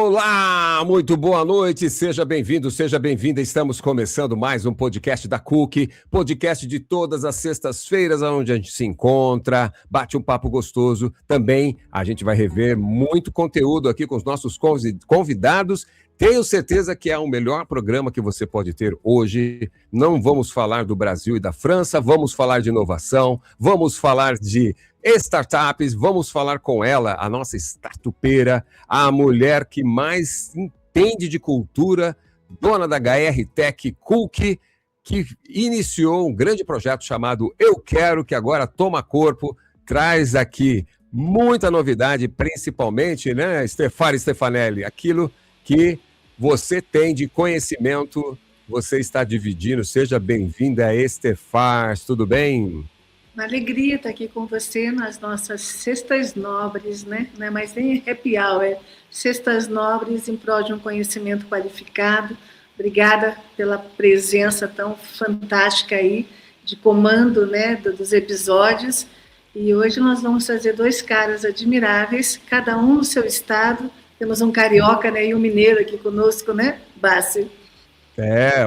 Olá, muito boa noite, seja bem-vindo, seja bem-vinda. Estamos começando mais um podcast da Cook, podcast de todas as sextas-feiras, onde a gente se encontra, bate um papo gostoso. Também a gente vai rever muito conteúdo aqui com os nossos convidados. Tenho certeza que é o melhor programa que você pode ter hoje. Não vamos falar do Brasil e da França, vamos falar de inovação, vamos falar de startups, vamos falar com ela, a nossa startupeira, a mulher que mais entende de cultura, dona da HR Tech Cook, que iniciou um grande projeto chamado Eu Quero, que agora toma corpo, traz aqui muita novidade, principalmente, né, Stefanelli, aquilo que você tem de conhecimento, você está dividindo. Seja bem-vinda, Estefars, tudo bem? Uma alegria estar aqui com você nas nossas Sextas Nobres, né? Não é mais nem happy hour, Sextas Nobres em prol de um conhecimento qualificado. Obrigada pela presença tão fantástica aí, de comando, né, dos episódios. E hoje nós vamos fazer dois caras admiráveis, cada um no seu estado. Temos um carioca, né, e um mineiro aqui conosco, né, Bassi?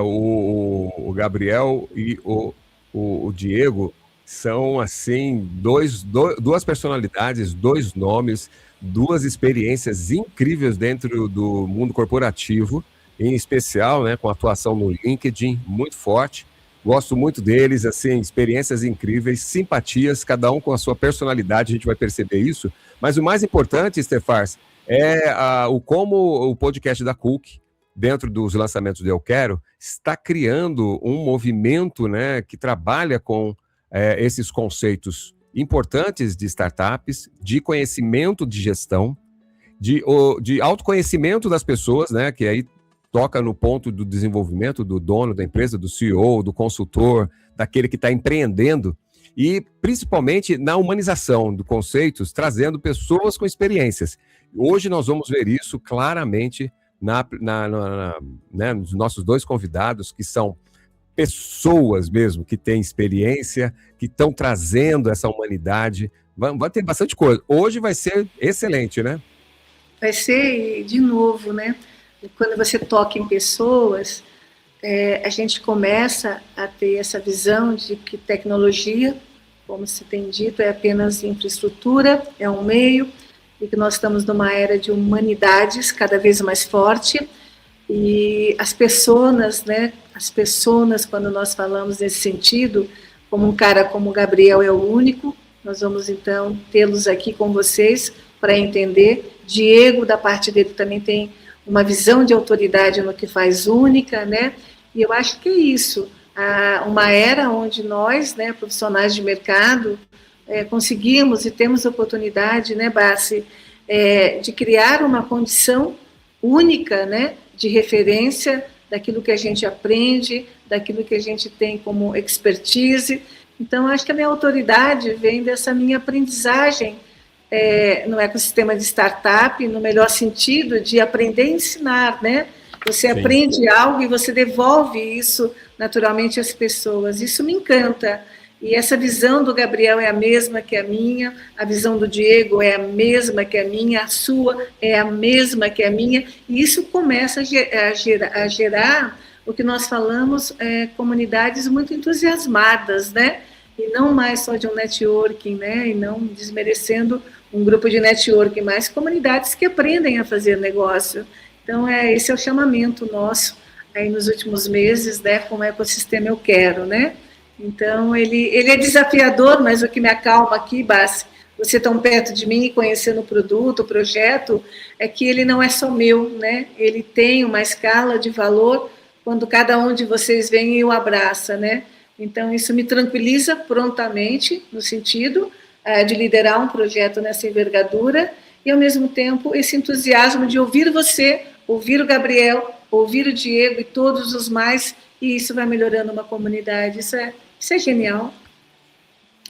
O Gabriel e o Diego são, assim, duas personalidades, dois nomes, duas experiências incríveis dentro do mundo corporativo, em especial, né, com atuação no LinkedIn, muito forte. Gosto muito deles, assim, experiências incríveis, simpatias, cada um com a sua personalidade, a gente vai perceber isso. Mas o mais importante, Stefars, é como o podcast da Cook, dentro dos lançamentos do Eu Quero, está criando um movimento, né, que trabalha com esses conceitos importantes de startups, de conhecimento de gestão, de autoconhecimento das pessoas, né, que aí toca no ponto do desenvolvimento do dono da empresa, do CEO, do consultor, daquele que está empreendendo, e principalmente na humanização dos conceitos, trazendo pessoas com experiências. Hoje nós vamos ver isso claramente né, nos nossos dois convidados, que são pessoas mesmo, que têm experiência, que estão trazendo essa humanidade. Vai ter bastante coisa. Hoje vai ser excelente, né? Vai ser, de novo, né? Quando você toca em pessoas, a gente começa a ter essa visão de que tecnologia, como se tem dito, é apenas infraestrutura, é um meio, e que nós estamos numa era de humanidades cada vez mais forte, e as pessoas, né, quando nós falamos nesse sentido, como um cara como o Gabriel é o único, nós vamos então tê-los aqui com vocês para entender. Diego, da parte dele, também tem uma visão de autoridade no que faz única, né, e eu acho que é isso, uma era onde nós, né, profissionais de mercado, conseguimos e temos oportunidade, né, Bassi, de criar uma condição única, né, de referência daquilo que a gente aprende, daquilo que a gente tem como expertise. Então, acho que a minha autoridade vem dessa minha aprendizagem no ecossistema de startup, no melhor sentido de aprender e ensinar, né? Você Sim. aprende algo e você devolve isso naturalmente às pessoas. Isso me encanta. E essa visão do Gabriel é a mesma que a minha, a visão do Diego é a mesma que a minha, a sua é a mesma que a minha, e isso começa a gerar o que nós falamos, comunidades muito entusiasmadas, né? E não mais só de um networking, né? E não desmerecendo um grupo de networking, mas comunidades que aprendem a fazer negócio. Então, esse é o chamamento nosso aí nos últimos meses, né? Com o ecossistema Eu Quero, né? Então, ele é desafiador, mas o que me acalma aqui, Bassi, você tão perto de mim e conhecendo o produto, o projeto, é que ele não é só meu, né? Ele tem uma escala de valor quando cada um de vocês vem e o abraça, né? Então, isso me tranquiliza prontamente, no sentido de liderar um projeto nessa envergadura, e, ao mesmo tempo, esse entusiasmo de ouvir você, ouvir o Gabriel, ouvir o Diego e todos os mais, e isso vai melhorando uma comunidade. Isso é genial.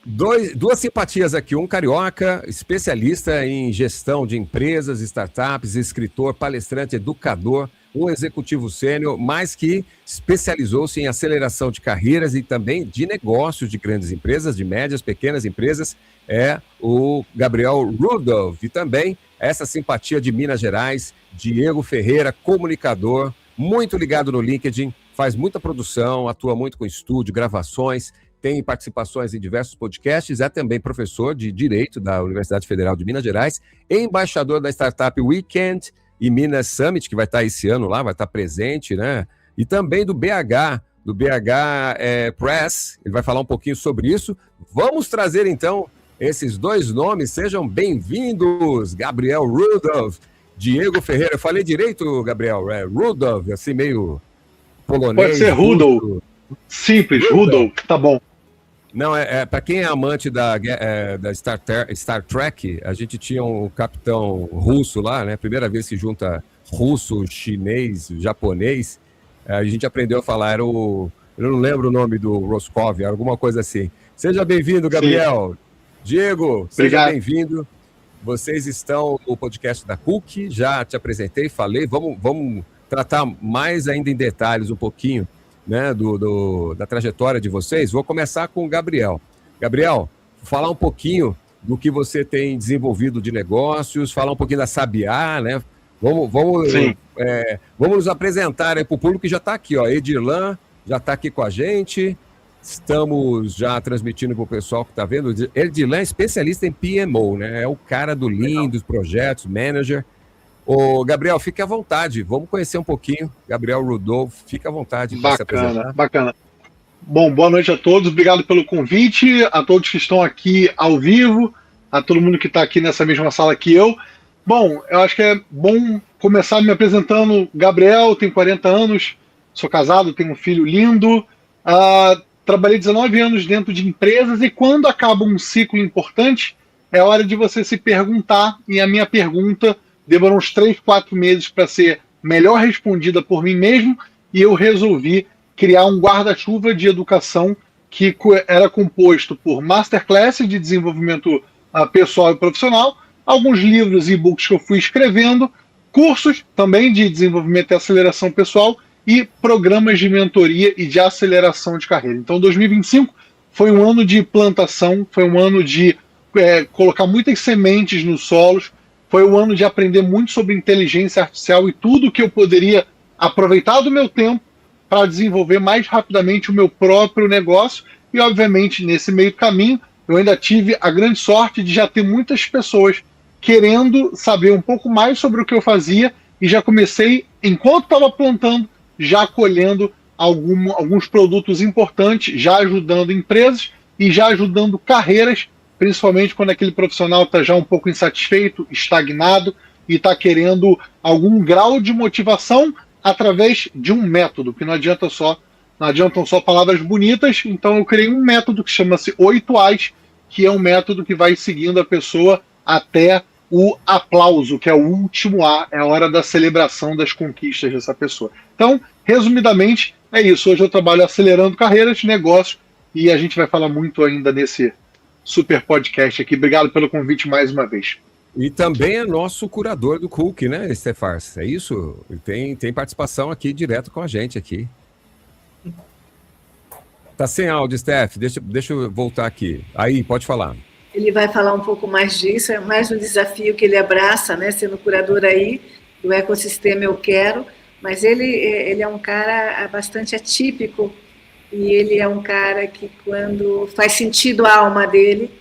Duas simpatias aqui, um carioca, especialista em gestão de empresas, startups, escritor, palestrante, educador, um executivo sênior, mas que especializou-se em aceleração de carreiras e também de negócios de grandes empresas, de médias, pequenas empresas, é o Gabriel Rudolph. E também essa simpatia de Minas Gerais, Diego Ferreira, comunicador, muito ligado no LinkedIn, faz muita produção, atua muito com estúdio, gravações, tem participações em diversos podcasts, é também professor de Direito da Universidade Federal de Minas Gerais, embaixador da Startup Weekend e Minas Summit, que vai estar esse ano lá, vai estar presente, né? E também do BH Press, ele vai falar um pouquinho sobre isso. Vamos trazer, então, esses dois nomes, sejam bem-vindos, Gabriel Rudolph, Diego Ferreira. Eu falei direito, Gabriel? Rudolph, assim meio polonês. Pode ser Rudolph. Simples, Rudolph, tá bom. Não, para quem é amante da Star Trek, a gente tinha um capitão russo lá, né? Primeira vez que junta russo, chinês, japonês, a gente aprendeu a falar, eu não lembro o nome do Roscov, alguma coisa assim. Seja bem-vindo, Gabriel. Sim. Diego, seja bem-vindo. Vocês estão no podcast da Cook, já te apresentei, falei, vamos tratar mais ainda em detalhes um pouquinho, né, da trajetória de vocês. Vou começar com o Gabriel. Gabriel, falar um pouquinho do que você tem desenvolvido de negócios, falar um pouquinho da Sabiá, né? Vamos nos apresentar para o público que já está aqui, ó. Edirlan já está aqui com a gente. Estamos já transmitindo para o pessoal que está vendo. Edirlan é especialista em PMO, né? É o cara do Lean, dos projetos, manager. Ô, Gabriel, fique à vontade. Vamos conhecer um pouquinho. Gabriel Rudolph, fique à vontade para se apresentar. Bacana. Bom, boa noite a todos. Obrigado pelo convite, a todos que estão aqui ao vivo, a todo mundo que está aqui nessa mesma sala que eu. Bom, eu acho que é bom começar me apresentando. Gabriel, tenho 40 anos, sou casado, tenho um filho lindo. Trabalhei 19 anos dentro de empresas e quando acaba um ciclo importante, é hora de você se perguntar, e a minha pergunta demorou uns 3, 4 meses para ser melhor respondida por mim mesmo, e eu resolvi criar um guarda-chuva de educação que era composto por masterclass de desenvolvimento pessoal e profissional, alguns livros e e-books que eu fui escrevendo, cursos também de desenvolvimento e aceleração pessoal e programas de mentoria e de aceleração de carreira. Então, 2025 foi um ano de plantação, foi um ano de colocar muitas sementes nos solos, foi um ano de aprender muito sobre inteligência artificial e tudo que eu poderia aproveitar do meu tempo para desenvolver mais rapidamente o meu próprio negócio. E, obviamente, nesse meio caminho, eu ainda tive a grande sorte de já ter muitas pessoas querendo saber um pouco mais sobre o que eu fazia e já comecei, enquanto estava plantando, já colhendo alguns produtos importantes, já ajudando empresas e já ajudando carreiras, principalmente quando aquele profissional está já um pouco insatisfeito, estagnado e está querendo algum grau de motivação através de um método, que não adiantam só palavras bonitas. Então eu criei um método que chama-se 8 As, que é um método que vai seguindo a pessoa até o aplauso, que é o último A, é a hora da celebração das conquistas dessa pessoa. Então, resumidamente, é isso. Hoje eu trabalho acelerando carreiras, negócios, e a gente vai falar muito ainda nesse super podcast aqui. Obrigado pelo convite mais uma vez. E também é nosso curador do Cook, né, Stefars? É isso? Tem participação aqui direto com a gente aqui. Tá sem áudio, Steph. Deixa eu voltar aqui. Aí, pode falar. Ele vai falar um pouco mais disso, é mais um desafio que ele abraça, né, sendo curador aí, do ecossistema Eu Quero, mas ele é um cara bastante atípico, e ele é um cara que, quando faz sentido a alma dele,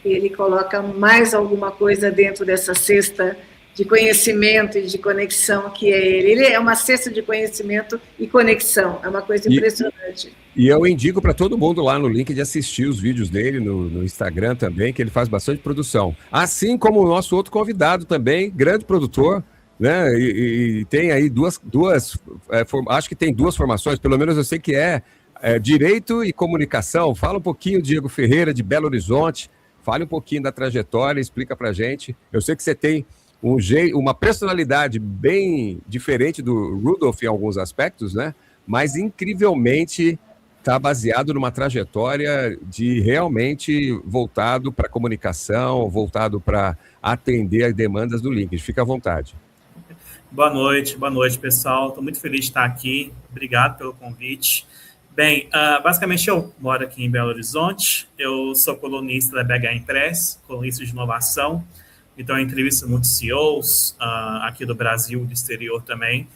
ele coloca mais alguma coisa dentro dessa cesta de conhecimento e de conexão que é ele. Ele é uma cesta de conhecimento e conexão, é uma coisa impressionante. E eu indico para todo mundo lá no link de assistir os vídeos dele no Instagram também, que ele faz bastante produção. Assim como o nosso outro convidado também, grande produtor, né? E tem aí acho que tem 2 formações, pelo menos eu sei que é Direito e Comunicação. Fala um pouquinho, Diego Ferreira, de Belo Horizonte. Fale um pouquinho da trajetória, explica para a gente. Eu sei que você tem uma personalidade bem diferente do Rudolph em alguns aspectos, né? Mas incrivelmente está baseado numa trajetória de realmente voltado para comunicação, voltado para atender as demandas do LinkedIn. Fica à vontade. Boa noite, pessoal. Estou muito feliz de estar aqui. Obrigado pelo convite. Bem, basicamente eu moro aqui em Belo Horizonte. Eu sou colunista da BH Impress, colunista de inovação. Então, eu entrevisto muitos CEOs aqui do Brasil e do exterior também.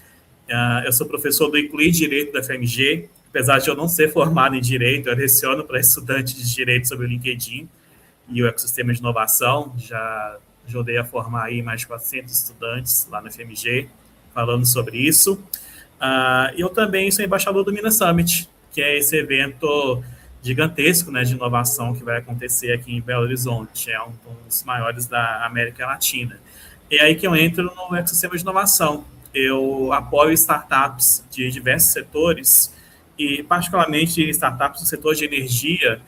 Eu sou professor do ICLI Direito da FMG. Apesar de eu não ser formado em Direito, eu leciono para estudantes de Direito sobre o LinkedIn e o ecossistema de inovação. Já ajudei a formar aí mais de 400 estudantes lá na FMG, falando sobre isso. Eu também sou embaixador do Minas Summit, que é esse evento gigantesco, né, de inovação que vai acontecer aqui em Belo Horizonte. É um dos maiores da América Latina. E é aí que eu entro no ecossistema de inovação. Eu apoio startups de diversos setores e, particularmente, startups do setor de energia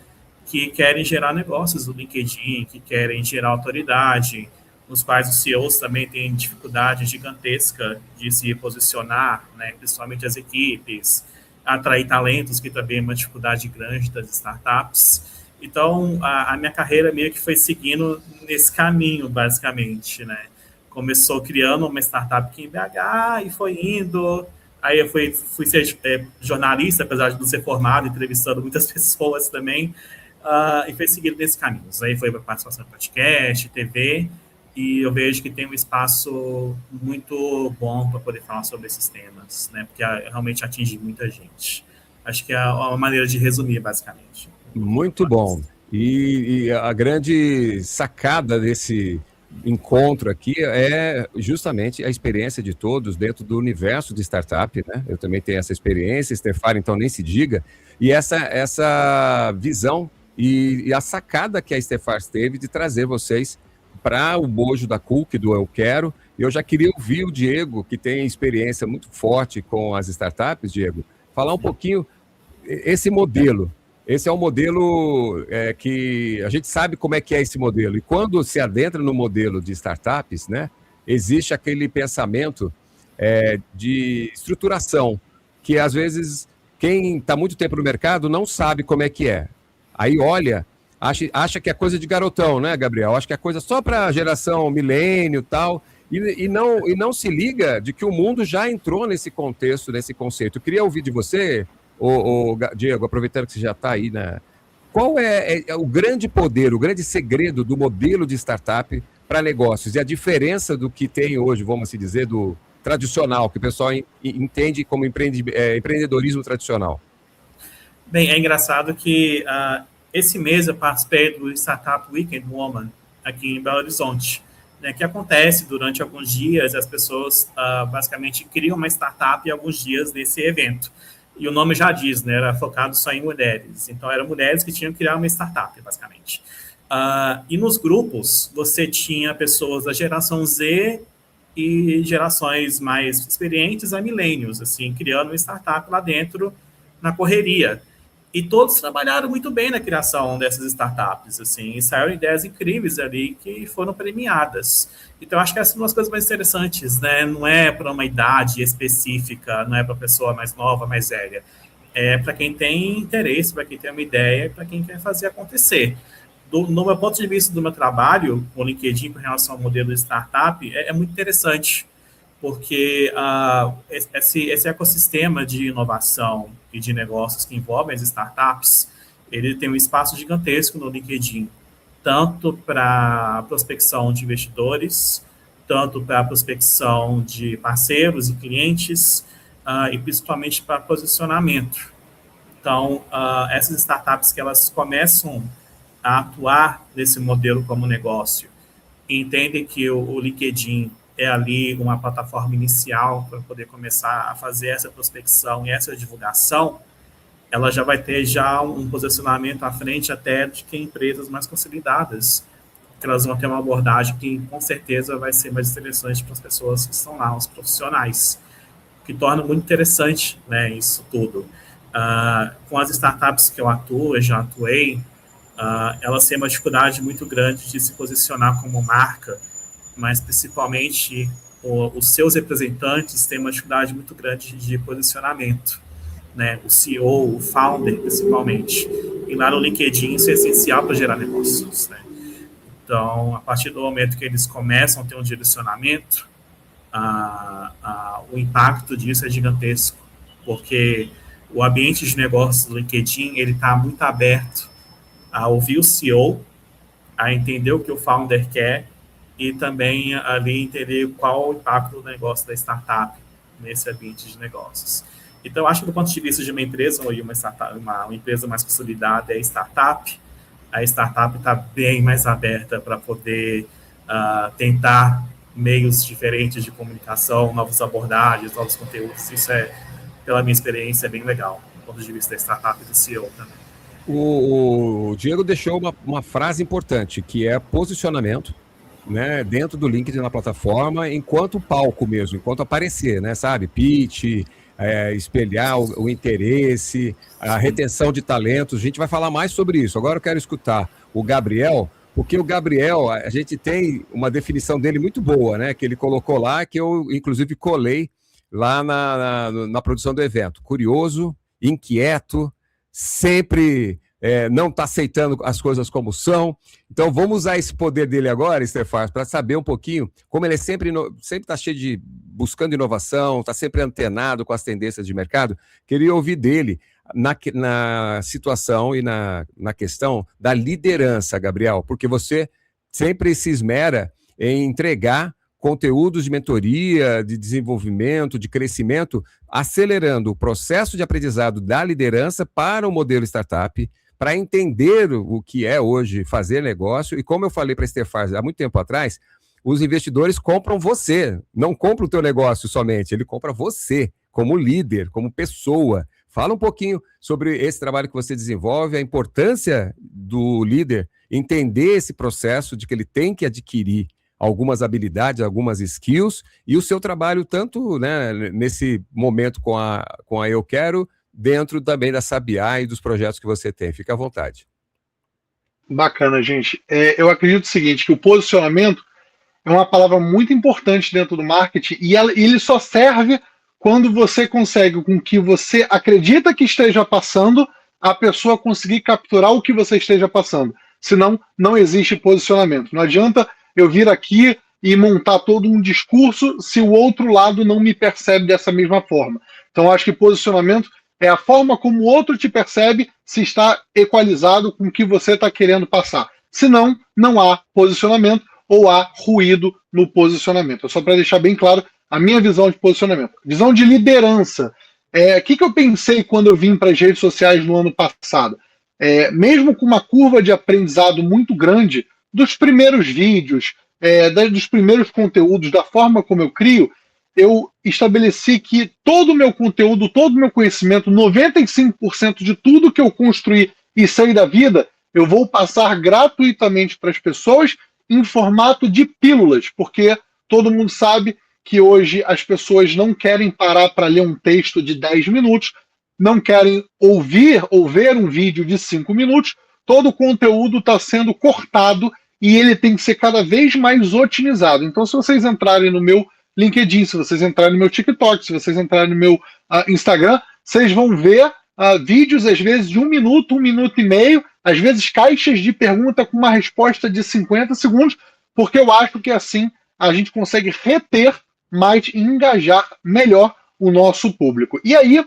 que querem gerar negócios no LinkedIn, que querem gerar autoridade, nos quais os CEOs também têm dificuldade gigantesca de se posicionar, né, principalmente as equipes, atrair talentos, que também é uma dificuldade grande das startups. Então, a minha carreira meio que foi seguindo nesse caminho, basicamente, né? Começou criando uma startup aqui em BH e foi indo. Aí eu fui ser jornalista, apesar de não ser formado, entrevistando muitas pessoas também, e foi seguindo nesse caminho. Aí foi para participação em podcast, TV, e eu vejo que tem um espaço muito bom para poder falar sobre esses temas, né? Porque realmente atinge muita gente. Acho que é uma maneira de resumir, basicamente. Muito bom. E a grande sacada desse encontro aqui é justamente a experiência de todos dentro do universo de startup, né? Eu também tenho essa experiência, Stefano, então nem se diga. E essa visão e a sacada que a Stefars teve de trazer vocês para o bojo da Cook, do Eu Quero. Eu já queria ouvir o Diego, que tem experiência muito forte com as startups, Diego, falar um pouquinho esse modelo. Esse é um modelo que a gente sabe como é que é esse modelo. E quando se adentra no modelo de startups, né, existe aquele pensamento de estruturação, que às vezes quem está muito tempo no mercado não sabe como é que é. Aí olha, acha que é coisa de garotão, né, Gabriel? Acha que é coisa só para a geração milênio e tal, e não se liga de que o mundo já entrou nesse contexto, nesse conceito. Eu queria ouvir de você, Diego, aproveitando que você já está aí, né? Qual é o grande poder, o grande segredo do modelo de startup para negócios? E a diferença do que tem hoje, vamos assim dizer, do tradicional, que o pessoal entende como empreendedorismo tradicional? Bem, é engraçado que esse mês eu participei do Startup Weekend Woman aqui em Belo Horizonte, né, que acontece durante alguns dias. As pessoas basicamente criam uma startup alguns dias nesse evento. E o nome já diz, né, era focado só em mulheres. Então, eram mulheres que tinham que criar uma startup, basicamente. E nos grupos, você tinha pessoas da geração Z e gerações mais experientes a milênios, assim, criando uma startup lá dentro, na correria. E todos trabalharam muito bem na criação dessas startups, assim, e saíram ideias incríveis ali que foram premiadas. Então, acho que essas são umas coisas mais interessantes, né? Não é para uma idade específica, não é para pessoa mais nova, mais velha. É para quem tem interesse, para quem tem uma ideia, para quem quer fazer acontecer. No meu ponto de vista do meu trabalho, com o LinkedIn, com relação ao modelo de startup, é muito interessante, porque esse ecossistema de inovação e de negócios que envolvem as startups, ele tem um espaço gigantesco no LinkedIn, tanto para prospecção de investidores, tanto para prospecção de parceiros e clientes, e principalmente para posicionamento. Então, essas startups que elas começam a atuar nesse modelo como negócio e entendem que o LinkedIn é ali uma plataforma inicial para poder começar a fazer essa prospecção e essa divulgação, ela já vai ter já um posicionamento à frente até de que empresas mais consolidadas, que elas vão ter uma abordagem que com certeza vai ser mais interessante para as pessoas que estão lá, os profissionais, que torna muito interessante, né, isso tudo. Com as startups que eu atuo, eu já atuei, elas têm uma dificuldade muito grande de se posicionar como marca, mas principalmente os seus representantes têm uma dificuldade muito grande de posicionamento, né? O CEO, o founder, principalmente. E lá no LinkedIn isso é essencial para gerar negócios, né? Então, a partir do momento que eles começam a ter um direcionamento, o impacto disso é gigantesco, porque o ambiente de negócios do LinkedIn, ele está muito aberto a ouvir o CEO, a entender o que o founder quer e também ali entender qual o impacto do negócio da startup nesse ambiente de negócios. Então, acho que do ponto de vista de uma empresa ou uma empresa mais consolidada é a startup está bem mais aberta para poder tentar meios diferentes de comunicação, novas abordagens, novos conteúdos. Isso pela minha experiência, é bem legal, do ponto de vista da startup e do CEO também. O Diego deixou uma frase importante, que é posicionamento, né, dentro do LinkedIn na plataforma, enquanto palco mesmo, enquanto aparecer, né, sabe? Pitch, espelhar o interesse, a retenção de talentos. A gente vai falar mais sobre isso. Agora eu quero escutar o Gabriel, porque o Gabriel, a gente tem uma definição dele muito boa, né, que ele colocou lá, que eu, inclusive, colei lá na produção do evento. Curioso, inquieto, sempre não está aceitando as coisas como são. Então, vamos usar esse poder dele agora, Stefan, para saber um pouquinho como ele sempre está cheio de buscando inovação, está sempre antenado com as tendências de mercado. Queria ouvir dele na situação e na questão da liderança, Gabriel, porque você sempre se esmera em entregar conteúdos de mentoria, de desenvolvimento, de crescimento, acelerando o processo de aprendizado da liderança para o modelo startup, para entender o que é hoje fazer negócio. E como eu falei para a Stefan há muito tempo atrás, os investidores compram você, não compram o teu negócio somente, ele compra você como líder, como pessoa. Fala um pouquinho sobre esse trabalho que você desenvolve, a importância do líder entender esse processo de que ele tem que adquirir algumas habilidades, algumas skills, e o seu trabalho tanto, né, nesse momento com a Eu Quero, dentro também da Sabiá e dos projetos que você tem. Fica à vontade. Bacana, gente. Eu acredito o seguinte, que o posicionamento é uma palavra muito importante dentro do marketing e ele só serve quando você consegue, com que você acredita que esteja passando, a pessoa conseguir capturar o que você esteja passando. Senão, não existe posicionamento. Não adianta eu vir aqui e montar todo um discurso se o outro lado não me percebe dessa mesma forma. Então, eu acho que posicionamento é a forma como o outro te percebe, se está equalizado com o que você está querendo passar. Senão, não há posicionamento ou há ruído no posicionamento. É só para deixar bem claro a minha visão de posicionamento. Visão de liderança. O que eu pensei quando eu vim para as redes sociais no ano passado? Mesmo com uma curva de aprendizado muito grande, dos primeiros vídeos, dos primeiros conteúdos, da forma como eu crio, eu estabeleci que todo o meu conteúdo, todo o meu conhecimento, 95% de tudo que eu construí e sei da vida, eu vou passar gratuitamente para as pessoas em formato de pílulas, porque todo mundo sabe que hoje as pessoas não querem parar para ler um texto de 10 minutos, não querem ouvir ou ver um vídeo de 5 minutos, todo o conteúdo está sendo cortado e ele tem que ser cada vez mais otimizado. Então, se vocês entrarem no meu LinkedIn, se vocês entrarem no meu TikTok, se vocês entrarem no meu Instagram, vocês vão ver vídeos, às vezes, de 1 minuto e meio, às vezes caixas de pergunta com uma resposta de 50 segundos, porque eu acho que assim a gente consegue reter mais e engajar melhor o nosso público. E aí,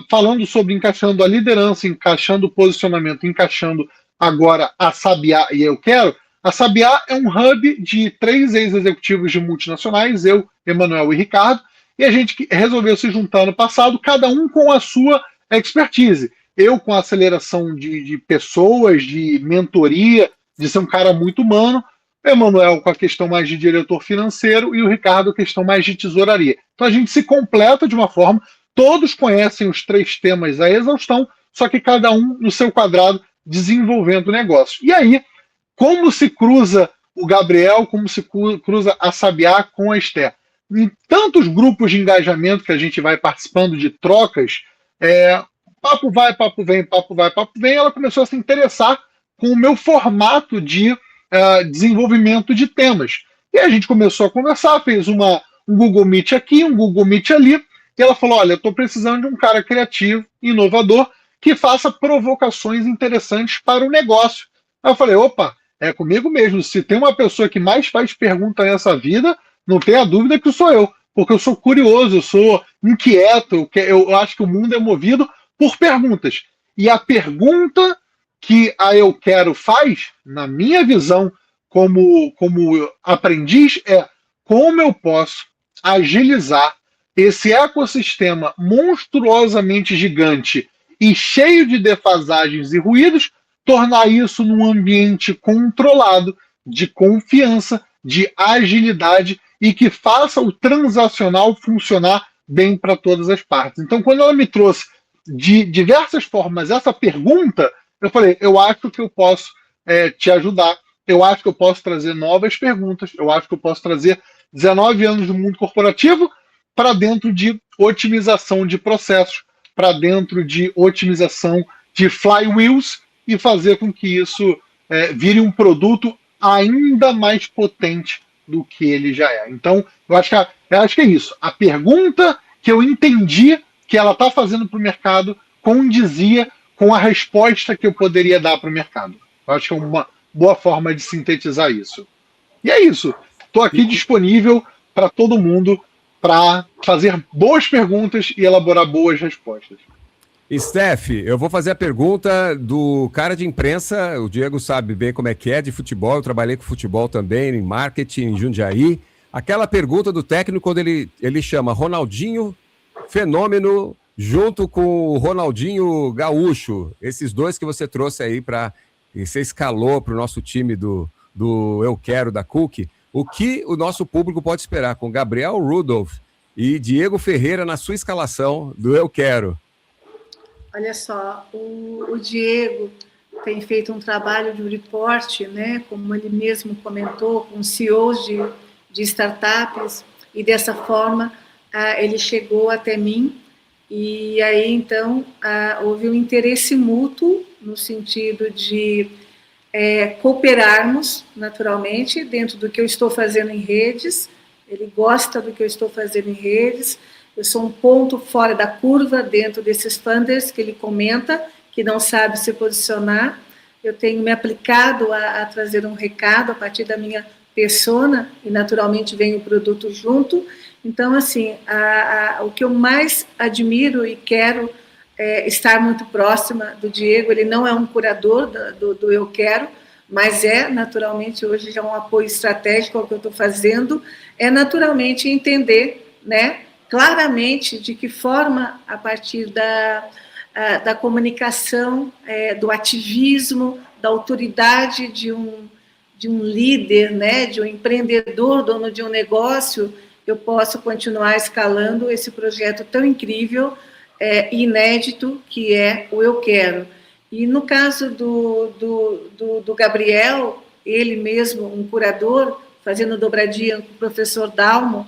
falando sobre encaixando a liderança, encaixando o posicionamento, encaixando agora a Sabiá e Eu Quero, a Sabiá é um hub de 3 ex-executivos de multinacionais, eu, Emanuel e Ricardo, e a gente resolveu se juntar no passado, cada um com a sua expertise. Eu com a aceleração de pessoas, de mentoria, de ser um cara muito humano, o Emanuel com a questão mais de diretor financeiro e o Ricardo a questão mais de tesouraria. Então a gente se completa de uma forma, todos conhecem os 3 temas à exaustão, só que cada um no seu quadrado desenvolvendo o negócio. E aí, como se cruza o Gabriel, como se cruza a Sabiá com a Esther? Em tantos grupos de engajamento que a gente vai participando de trocas, papo vai, papo vem, papo vai, papo vem, ela começou a se interessar com o meu formato de desenvolvimento de temas. E a gente começou a conversar, fez um Google Meet aqui, um Google Meet ali, e ela falou, olha, eu estou precisando de um cara criativo, inovador, que faça provocações interessantes para o negócio. Aí eu falei, opa, é comigo mesmo, se tem uma pessoa que mais faz pergunta nessa vida, não tenha dúvida que sou eu, porque eu sou curioso, eu sou inquieto, eu acho que o mundo é movido por perguntas. E a pergunta que a Eu Quero faz, na minha visão como aprendiz, é como eu posso agilizar esse ecossistema monstruosamente gigante e cheio de defasagens e ruídos, tornar isso num ambiente controlado, de confiança, de agilidade e que faça o transacional funcionar bem para todas as partes. Então, quando ela me trouxe de diversas formas essa pergunta, eu falei, eu acho que eu posso te ajudar, eu acho que eu posso trazer novas perguntas, eu acho que eu posso trazer 19 anos do mundo corporativo para dentro de otimização de processos, para dentro de otimização de flywheels e fazer com que isso vire um produto ainda mais potente do que ele já é. Então, eu acho que é isso. A pergunta que eu entendi que ela está fazendo para o mercado condizia com a resposta que eu poderia dar para o mercado. Eu acho que é uma boa forma de sintetizar isso. E é isso. Estou aqui disponível para todo mundo para fazer boas perguntas e elaborar boas respostas. Steph, eu vou fazer a pergunta do cara de imprensa. O Diego sabe bem como é que é de futebol. Eu trabalhei com futebol também, em marketing, em Jundiaí. Aquela pergunta do técnico quando ele chama Ronaldinho Fenômeno junto com o Ronaldinho Gaúcho. Esses dois que você trouxe aí e você escalou para o nosso time do Eu Quero, da Cook. O que o nosso público pode esperar com Gabriel Rudolph e Diego Ferreira na sua escalação do Eu Quero? Olha só, o Diego tem feito um trabalho de reporte, né, como ele mesmo comentou, com CEOs de startups, e dessa forma ele chegou até mim, e aí então houve um interesse mútuo no sentido de cooperarmos naturalmente dentro do que eu estou fazendo em redes. Ele gosta do que eu estou fazendo em redes. Eu sou um ponto fora da curva dentro desses funders que ele comenta, que não sabe se posicionar. Eu tenho me aplicado a trazer um recado a partir da minha persona e, naturalmente, vem o produto junto. Então, assim, o que eu mais admiro e quero é estar muito próxima do Diego. Ele não é um curador do Eu Quero, mas naturalmente, hoje já um apoio estratégico ao que eu estou fazendo, naturalmente entender, né, claramente de que forma, a partir da comunicação, do ativismo, da autoridade de um líder, né, de um empreendedor, dono de um negócio, eu posso continuar escalando esse projeto tão incrível e inédito que é o Eu Quero. E no caso do Gabriel, ele mesmo, um curador, fazendo dobradinha com o professor Dalmo,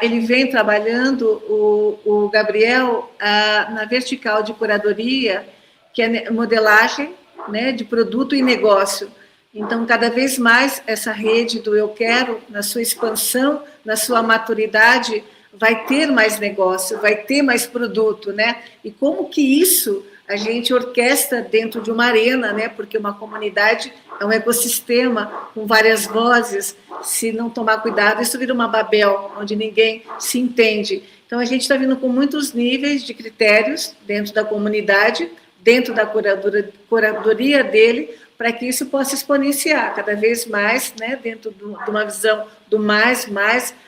ele vem trabalhando, o Gabriel, na vertical de curadoria, que é modelagem, né, de produto e negócio. Então, cada vez mais, essa rede do Eu Quero, na sua expansão, na sua maturidade, vai ter mais negócio, vai ter mais produto, né? E como que isso a gente orquestra dentro de uma arena, né? Porque uma comunidade é um ecossistema com várias vozes. Se não tomar cuidado, isso vira uma Babel, onde ninguém se entende. Então, a gente está vindo com muitos níveis de critérios dentro da comunidade, dentro da curadoria dele, para que isso possa exponenciar cada vez mais, né, dentro de uma visão do mais,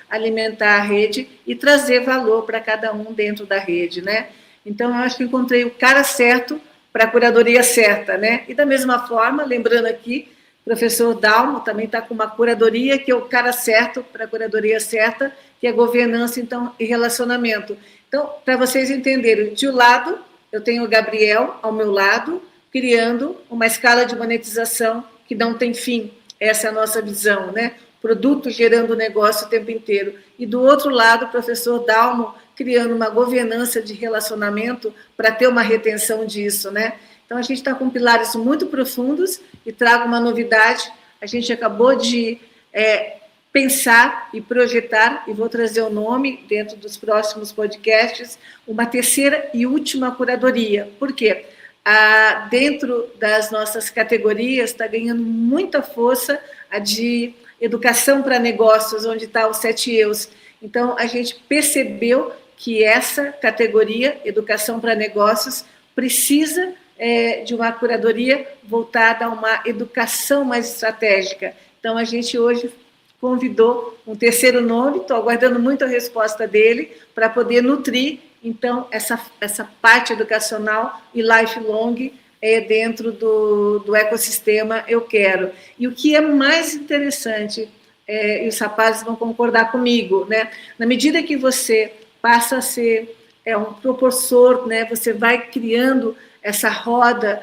alimentar a rede e trazer valor para cada um dentro da rede, né? Então, eu acho que encontrei o cara certo para a curadoria certa, né? E da mesma forma, lembrando aqui, o professor Dalmo também está com uma curadoria que é o cara certo para a curadoria certa, que é governança, então, e relacionamento. Então, para vocês entenderem, de um lado, eu tenho o Gabriel ao meu lado, criando uma escala de monetização que não tem fim. Essa é a nossa visão, né? Produto gerando negócio o tempo inteiro. E do outro lado, o professor Dalmo criando uma governança de relacionamento para ter uma retenção disso, né? Então, a gente está com pilares muito profundos e trago uma novidade. A gente acabou de pensar e projetar, e vou trazer o nome dentro dos próximos podcasts, uma terceira e última curadoria. Por quê? Dentro das nossas categorias está ganhando muita força a de educação para negócios, onde está os 7 Eus. Então, a gente percebeu que essa categoria, educação para negócios, precisa de uma curadoria voltada a uma educação mais estratégica. Então, a gente hoje convidou um terceiro nome, estou aguardando muito a resposta dele, para poder nutrir, então, essa parte educacional e lifelong dentro do ecossistema Eu Quero. E o que é mais interessante, e os rapazes vão concordar comigo, né? Na medida que você passa a ser um propulsor, né? Você vai criando essa roda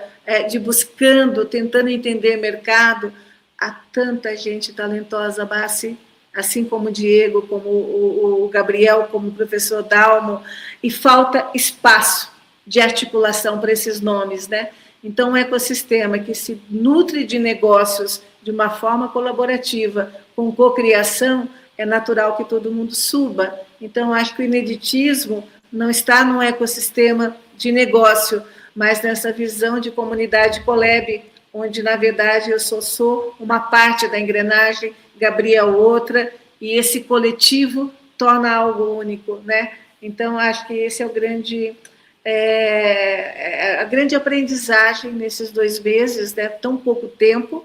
de buscando, tentando entender mercado. Há tanta gente talentosa, Bassi, assim como o Diego, como o Gabriel, como o professor Dalmo, e falta espaço de articulação para esses nomes, né? Então, um ecossistema que se nutre de negócios de uma forma colaborativa, com cocriação, é natural que todo mundo suba. Então, acho que o ineditismo não está no ecossistema de negócio, mas nessa visão de comunidade Colab, onde, na verdade, eu sou uma parte da engrenagem, Gabriel outra, e esse coletivo torna algo único, né? Então, acho que esse é o a grande aprendizagem nesses 2 meses, né? Tão pouco tempo,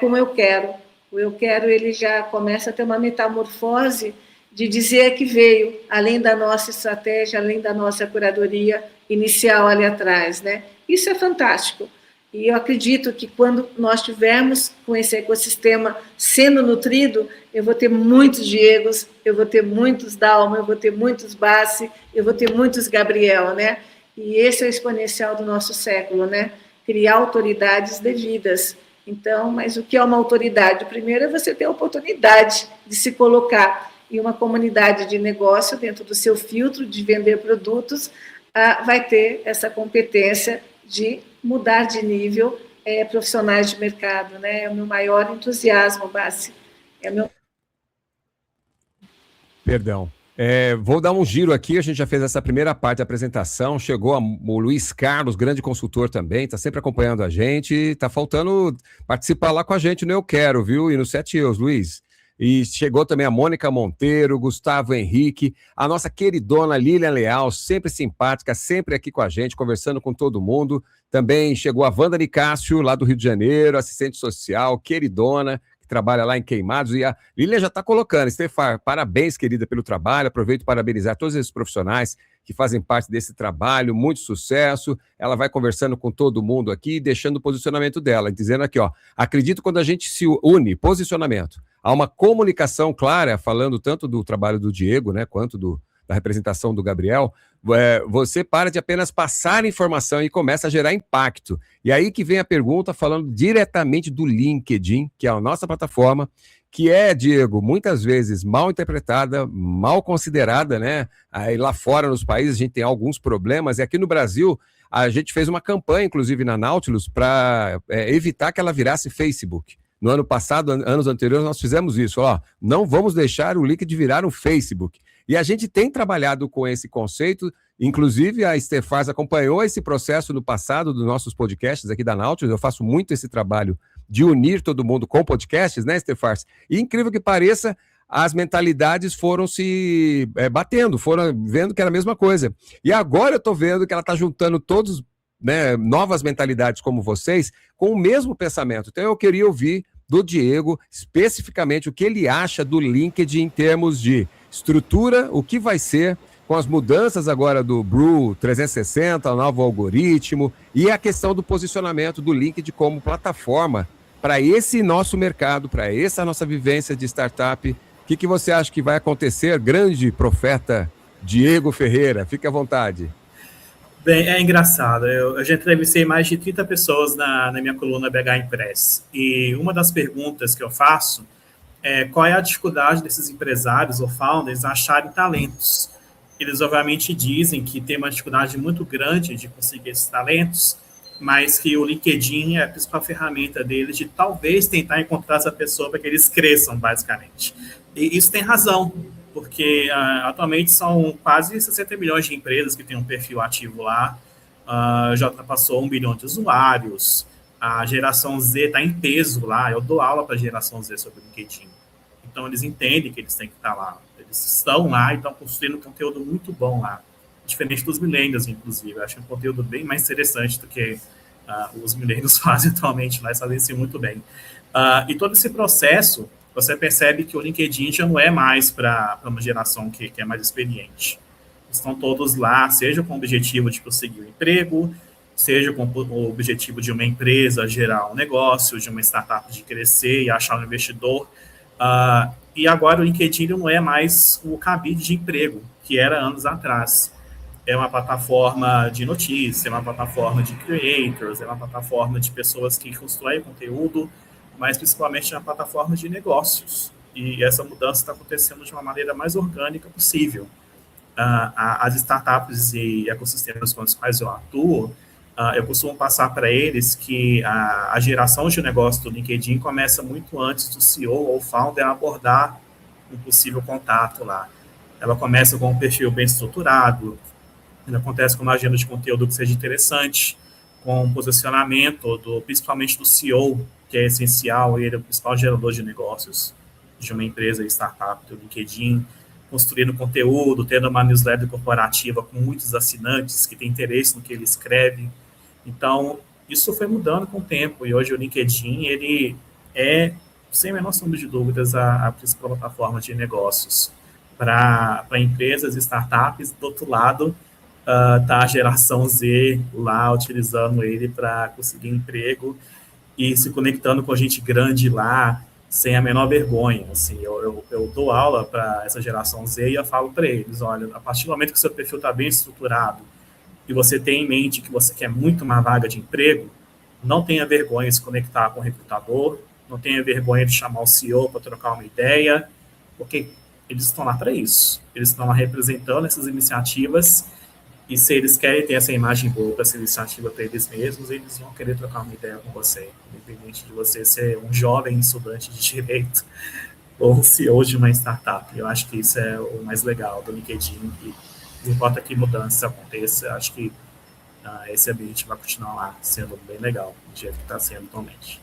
como Eu Quero. O Eu Quero, ele já começa a ter uma metamorfose de dizer que veio, além da nossa estratégia, além da nossa curadoria inicial ali atrás, né? Isso é fantástico. E eu acredito que quando nós tivermos com esse ecossistema sendo nutrido, eu vou ter muitos Diegos, eu vou ter muitos Dalma, eu vou ter muitos Bassi, eu vou ter muitos Gabriel, né? E esse é o exponencial do nosso século, né? Criar autoridades devidas. Então, mas o que é uma autoridade? Primeiro é você ter a oportunidade de se colocar em uma comunidade de negócio dentro do seu filtro de vender produtos, vai ter essa competência de mudar de nível profissionais de mercado, né? É o meu maior entusiasmo, Bassi. Perdão. Vou dar um giro aqui, a gente já fez essa primeira parte da apresentação, chegou o Luiz Carlos, grande consultor também, está sempre acompanhando a gente, está faltando participar lá com a gente no Eu Quero, viu? E no 7 Eus, Luiz. E chegou também a Mônica Monteiro, Gustavo Henrique, a nossa queridona Lilian Leal, sempre simpática, sempre aqui com a gente, conversando com todo mundo. Também chegou a Wanda Nicásio, lá do Rio de Janeiro, assistente social, queridona, que trabalha lá em Queimados. E a Lilian já está colocando. Stefar, parabéns, querida, pelo trabalho. Aproveito para parabenizar todos esses profissionais que fazem parte desse trabalho, muito sucesso. Ela vai conversando com todo mundo aqui, deixando o posicionamento dela, dizendo aqui, ó, acredito quando a gente se une, posicionamento, há uma comunicação clara, falando tanto do trabalho do Diego, né, quanto da representação do Gabriel, você para de apenas passar informação e começa a gerar impacto. E aí que vem a pergunta falando diretamente do LinkedIn, que é a nossa plataforma, que é, Diego, muitas vezes mal interpretada, mal considerada, né? Aí lá fora, nos países, a gente tem alguns problemas, e aqui no Brasil, a gente fez uma campanha, inclusive na Nautilus, para evitar que ela virasse Facebook. No ano passado, anos anteriores, nós fizemos isso, ó, não vamos deixar o LinkedIn virar um Facebook. E a gente tem trabalhado com esse conceito, inclusive a Stefars acompanhou esse processo no passado dos nossos podcasts aqui da Nautilus, eu faço muito esse trabalho de unir todo mundo com podcasts, né, Stefars? E incrível que pareça, as mentalidades foram se batendo, foram vendo que era a mesma coisa. E agora eu estou vendo que ela está juntando todos, né, novas mentalidades como vocês, com o mesmo pensamento. Então eu queria ouvir do Diego, especificamente, o que ele acha do LinkedIn em termos de estrutura, o que vai ser com as mudanças agora do Brew 360, o novo algoritmo, e a questão do posicionamento do LinkedIn como plataforma para esse nosso mercado, para essa nossa vivência de startup. O que você acha que vai acontecer, grande profeta Diego Ferreira? Fique à vontade. Bem, é engraçado. Eu já entrevistei mais de 30 pessoas na minha coluna BH Impress. E uma das perguntas que eu faço é qual é a dificuldade desses empresários ou founders acharem talentos. Eles, obviamente, dizem que tem uma dificuldade muito grande de conseguir esses talentos, mas que o LinkedIn é a principal ferramenta deles de talvez tentar encontrar essa pessoa para que eles cresçam, basicamente. E isso tem razão, porque atualmente são quase 60 milhões de empresas que têm um perfil ativo lá, já ultrapassou 1 bilhão de usuários, a geração Z está em peso lá. Eu dou aula para a geração Z sobre o LinkedIn. Então, eles entendem que eles têm que estar lá. Eles estão lá e estão construindo um conteúdo muito bom lá. Diferente dos millennials, inclusive. Eu acho um conteúdo bem mais interessante do que os millennials fazem atualmente, mas fazem isso muito bem. E todo esse processo, você percebe que o LinkedIn já não é mais para uma geração que é mais experiente. Estão todos lá, seja com o objetivo de conseguir um emprego, seja com o objetivo de uma empresa gerar um negócio, de uma startup de crescer e achar um investidor. E agora o LinkedIn não é mais o cabide de emprego, que era anos atrás. É uma plataforma de notícia, é uma plataforma de creators, é uma plataforma de pessoas que constroem conteúdo, mas principalmente é uma plataforma de negócios. E essa mudança está acontecendo de uma maneira mais orgânica possível. As startups e ecossistemas com os quais eu atuo, eu costumo passar para eles que a geração de negócio do LinkedIn começa muito antes do CEO ou founder abordar um possível contato lá. Ela começa com um perfil bem estruturado, ela acontece com uma agenda de conteúdo que seja interessante, com um posicionamento, principalmente do CEO, que é essencial, ele é o principal gerador de negócios de uma empresa e startup do LinkedIn, construindo conteúdo, tendo uma newsletter corporativa com muitos assinantes que têm interesse no que ele escreve. Então, isso foi mudando com o tempo, e hoje o LinkedIn, ele é, sem a menor sombra de dúvidas, a principal plataforma de negócios para empresas e startups. Do outro lado, tá a geração Z lá, utilizando ele para conseguir emprego e se conectando com gente grande lá, sem a menor vergonha. Assim, eu dou aula para essa geração Z e eu falo para eles, olha, a partir do momento que o seu perfil está bem estruturado e você tem em mente que você quer muito uma vaga de emprego, não tenha vergonha de se conectar com o recrutador, não tenha vergonha de chamar o CEO para trocar uma ideia, porque eles estão lá para isso. Eles estão lá representando essas iniciativas, e se eles querem ter essa imagem boa para essa iniciativa para eles mesmos, eles vão querer trocar uma ideia com você, independente de você ser um jovem estudante de direito ou um CEO de uma startup. Eu acho que isso é o mais legal do LinkedIn, e não importa que mudança aconteça, acho que esse ambiente vai continuar lá sendo bem legal, do jeito que está sendo atualmente.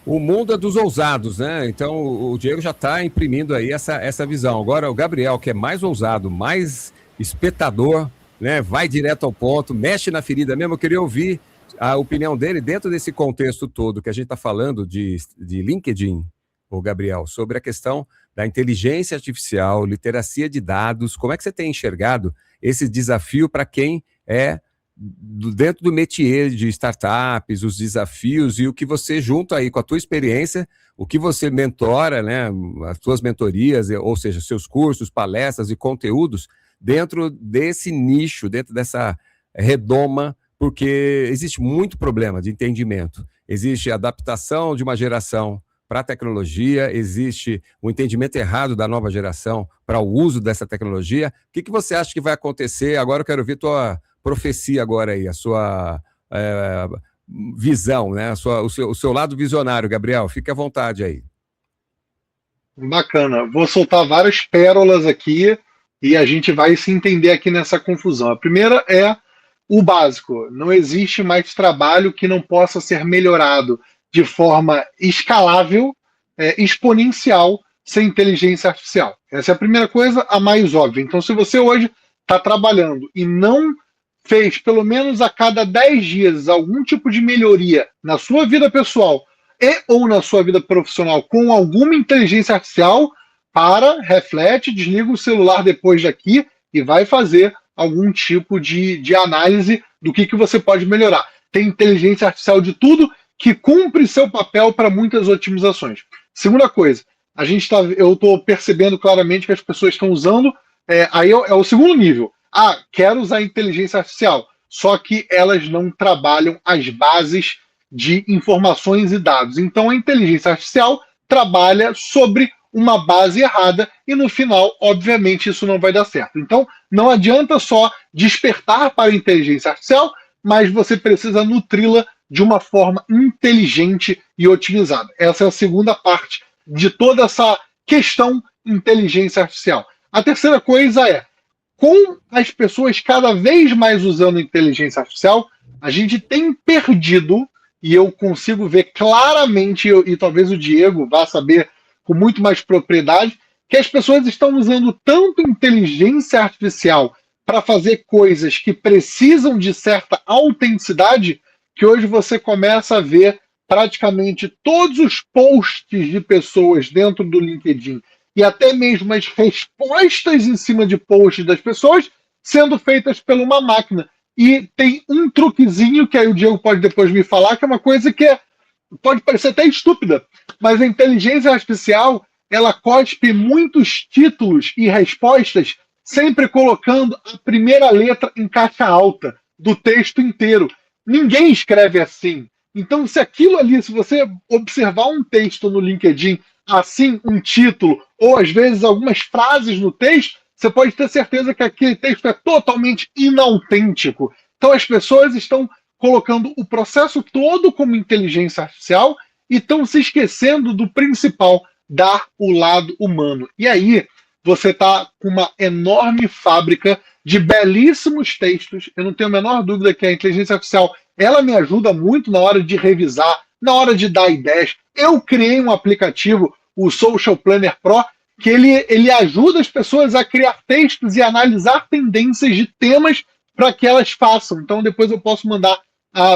O mundo é dos ousados, né? Então o Diego já está imprimindo aí essa visão. Agora o Gabriel, que é mais ousado, mais espectador, né? Vai direto ao ponto, mexe na ferida mesmo. Eu queria ouvir a opinião dele dentro desse contexto todo que a gente está falando de LinkedIn, o Gabriel, sobre a questão da inteligência artificial, literacia de dados. Como é que você tem enxergado esse desafio para quem é dentro do métier de startups, os desafios e o que você junta aí com a tua experiência, o que você mentora, né, as tuas mentorias, ou seja, seus cursos, palestras e conteúdos dentro desse nicho, dentro dessa redoma, porque existe muito problema de entendimento. Existe adaptação de uma geração para a tecnologia, existe o entendimento errado da nova geração para o uso dessa tecnologia. O que você acha que vai acontecer? Agora eu quero ver tua profecia agora aí, a sua visão, né? O seu lado visionário, Gabriel. Fique à vontade aí. Bacana. Vou soltar várias pérolas aqui e a gente vai se entender aqui nessa confusão. A primeira é o básico. Não existe mais trabalho que não possa ser melhorado de forma escalável, exponencial, sem inteligência artificial. Essa é a primeira coisa, a mais óbvia. Então, se você hoje está trabalhando e não fez, pelo menos a cada 10 dias, algum tipo de melhoria na sua vida pessoal e ou na sua vida profissional com alguma inteligência artificial, reflete, desliga o celular depois daqui e vai fazer algum tipo de análise do que você pode melhorar. Tem inteligência artificial de tudo que cumpre seu papel para muitas otimizações. Segunda coisa, eu estou percebendo claramente que as pessoas estão usando, aí é o segundo nível. Quero usar inteligência artificial, só que elas não trabalham as bases de informações e dados. Então a inteligência artificial trabalha sobre uma base errada e no final, obviamente, isso não vai dar certo. Então não adianta só despertar para a inteligência artificial, mas você precisa nutri-la de uma forma inteligente e otimizada. Essa é a segunda parte de toda essa questão inteligência artificial. A terceira coisa é, com as pessoas cada vez mais usando inteligência artificial, a gente tem perdido e eu consigo ver claramente, e talvez o Diego vá saber com muito mais propriedade, que as pessoas estão usando tanto inteligência artificial para fazer coisas que precisam de certa autenticidade, que hoje você começa a ver praticamente todos os posts de pessoas dentro do LinkedIn e até mesmo as respostas em cima de posts das pessoas sendo feitas por uma máquina. E tem um truquezinho que aí o Diego pode depois me falar, que é uma coisa que pode parecer até estúpida, mas a inteligência artificial, ela cospe muitos títulos e respostas, sempre colocando a primeira letra em caixa alta do texto inteiro. Ninguém escreve assim. Então, se aquilo ali, se você observar um texto no LinkedIn, assim, um título, ou às vezes algumas frases no texto, você pode ter certeza que aquele texto é totalmente inautêntico. Então, as pessoas estão colocando o processo todo como inteligência artificial e estão se esquecendo do principal, dar o lado humano. E aí, você está com uma enorme fábrica de belíssimos textos. Eu não tenho a menor dúvida que a inteligência artificial ela me ajuda muito na hora de revisar, na hora de dar ideias. Eu criei um aplicativo, o Social Planner Pro, que ele ajuda as pessoas a criar textos e analisar tendências de temas para que elas façam. Então, depois eu posso mandar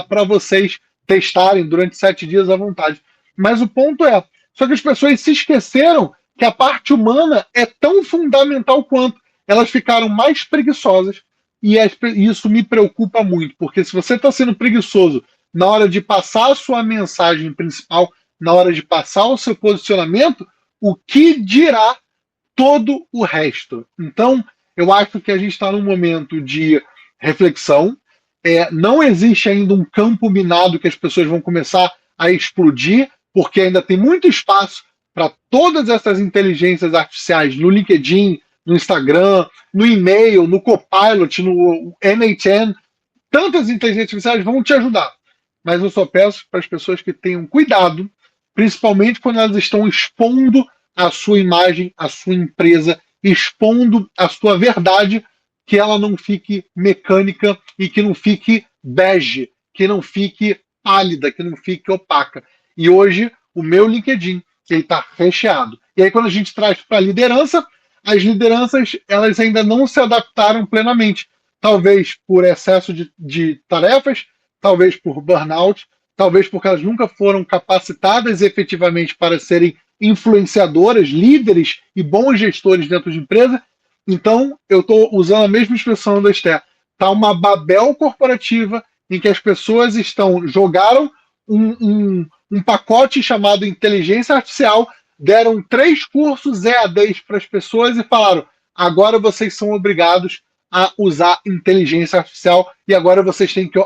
para vocês testarem durante 7 dias à vontade. Mas o ponto é, só que as pessoas se esqueceram que a parte humana é tão fundamental quanto. Elas ficaram mais preguiçosas e isso me preocupa muito, porque se você está sendo preguiçoso na hora de passar a sua mensagem principal, na hora de passar o seu posicionamento, o que dirá todo o resto? Então, eu acho que a gente está num momento de reflexão. Não existe ainda um campo minado que as pessoas vão começar a explodir, porque ainda tem muito espaço para todas essas inteligências artificiais no LinkedIn, no Instagram, no e-mail, no Copilot, no NHN. Tantas inteligências artificiais vão te ajudar. Mas eu só peço para as pessoas que tenham cuidado, principalmente quando elas estão expondo a sua imagem, a sua empresa, expondo a sua verdade, que ela não fique mecânica e que não fique bege, que não fique pálida, que não fique opaca. E hoje, o meu LinkedIn está recheado. E aí, quando a gente traz para a liderança, as lideranças elas ainda não se adaptaram plenamente. Talvez por excesso de tarefas, talvez por burnout, talvez porque elas nunca foram capacitadas efetivamente para serem influenciadoras, líderes e bons gestores dentro de empresa. Então, eu estou usando a mesma expressão da Esther. Está uma Babel corporativa em que as pessoas jogaram um pacote chamado inteligência artificial, deram 3 cursos EADs para as pessoas e falaram: agora vocês são obrigados a usar inteligência artificial e agora vocês têm que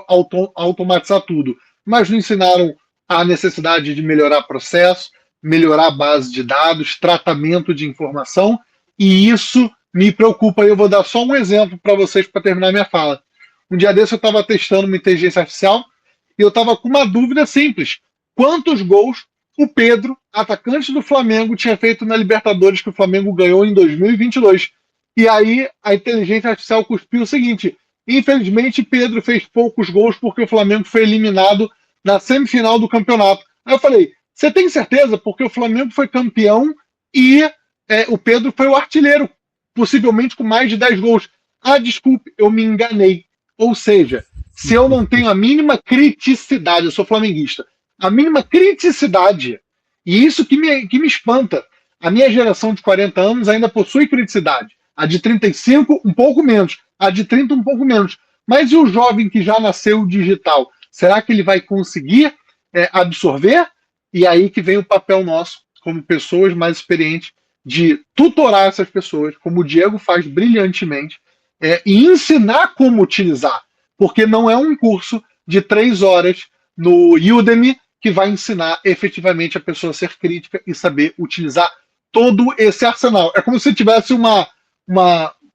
automatizar tudo. Mas não ensinaram a necessidade de melhorar processo, melhorar a base de dados, tratamento de informação, e isso me preocupa. Eu vou dar só um exemplo para vocês para terminar minha fala. Um dia desse eu estava testando uma inteligência artificial e eu estava com uma dúvida simples. Quantos gols o Pedro, atacante do Flamengo, tinha feito na Libertadores que o Flamengo ganhou em 2022? E aí a inteligência artificial cuspiu o seguinte: infelizmente Pedro fez poucos gols porque o Flamengo foi eliminado na semifinal do campeonato. Aí eu falei: você tem certeza? Porque o Flamengo foi campeão e o Pedro foi o artilheiro, possivelmente com mais de 10 gols. Ah, desculpe, eu me enganei. Ou seja, se eu não tenho a mínima criticidade, eu sou flamenguista, a mínima criticidade, e isso que me espanta, a minha geração de 40 anos ainda possui criticidade, a de 35 um pouco menos, a de 30 um pouco menos, mas e o jovem que já nasceu digital? Será que ele vai conseguir absorver? E aí que vem o papel nosso, como pessoas mais experientes, de tutorar essas pessoas, como o Diego faz brilhantemente, e ensinar como utilizar, porque não é um curso de 3 horas no Udemy que vai ensinar efetivamente a pessoa a ser crítica e saber utilizar todo esse arsenal. É como se tivesse uma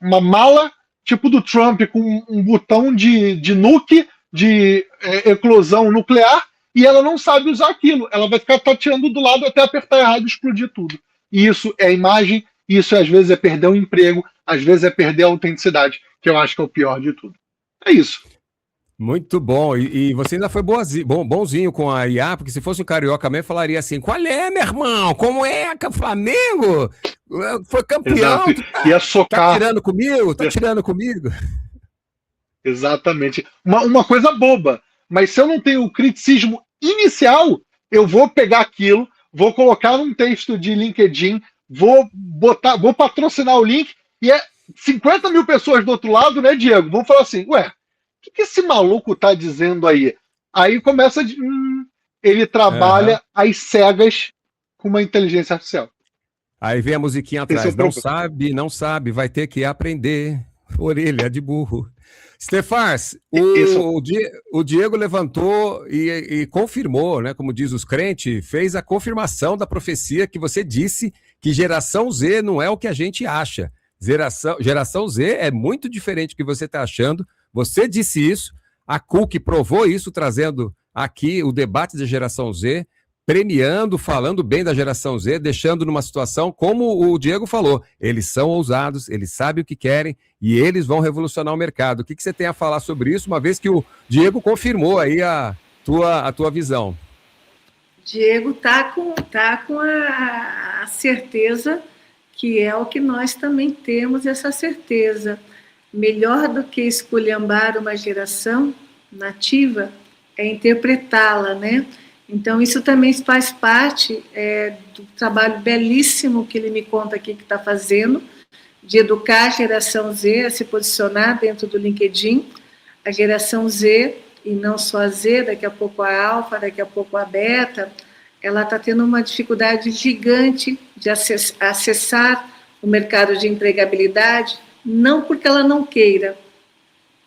mala tipo do Trump com um botão de nuke, de eclosão nuclear, e ela não sabe usar aquilo. Ela vai ficar tateando do lado até apertar errado e explodir tudo. E isso é imagem, isso às vezes é perder o emprego, às vezes é perder a autenticidade, que eu acho que é o pior de tudo. É isso. Muito bom. E você ainda foi bonzinho com a IA, porque se fosse um carioca mesmo, falaria assim: qual é, meu irmão? Como é que o Flamengo foi Exato. campeão? Tu Ia tá socar. tirando comigo? Tá Ia- tirando comigo? Exatamente. Uma coisa boba, mas se eu não tenho o criticismo inicial, eu vou pegar aquilo, vou colocar num texto de LinkedIn, vou patrocinar o link, e é 50 mil pessoas do outro lado, né, Diego? Vão falar assim, ué, o que esse maluco tá dizendo aí? Aí começa de. Ele Aham. trabalha às cegas com uma inteligência artificial. Aí vem a musiquinha Esse é o atrás. Não problema. sabe, não sabe, vai ter que aprender. Orelha de burro. Stefars, Esse é o... o Diego levantou e confirmou, né? Como diz os crentes, fez a confirmação da profecia que você disse que geração Z não é o que a gente acha. Geração Z é muito diferente do que você está achando. Você disse isso, a Cook provou isso, trazendo aqui o debate da geração Z, premiando, falando bem da geração Z, deixando numa situação, como o Diego falou, eles são ousados, eles sabem o que querem e eles vão revolucionar o mercado. O que você tem a falar sobre isso, uma vez que o Diego confirmou aí a tua visão? Diego tá com a certeza que é o que nós também temos, essa certeza. Melhor do que esculhambar uma geração nativa é interpretá-la, né? Então, isso também faz parte do trabalho belíssimo que ele me conta aqui que está fazendo, de educar a geração Z a se posicionar dentro do LinkedIn, a geração Z, e não só a Z, daqui a pouco a alfa, daqui a pouco a beta, ela está tendo uma dificuldade gigante de acessar o mercado de empregabilidade, não porque ela não queira,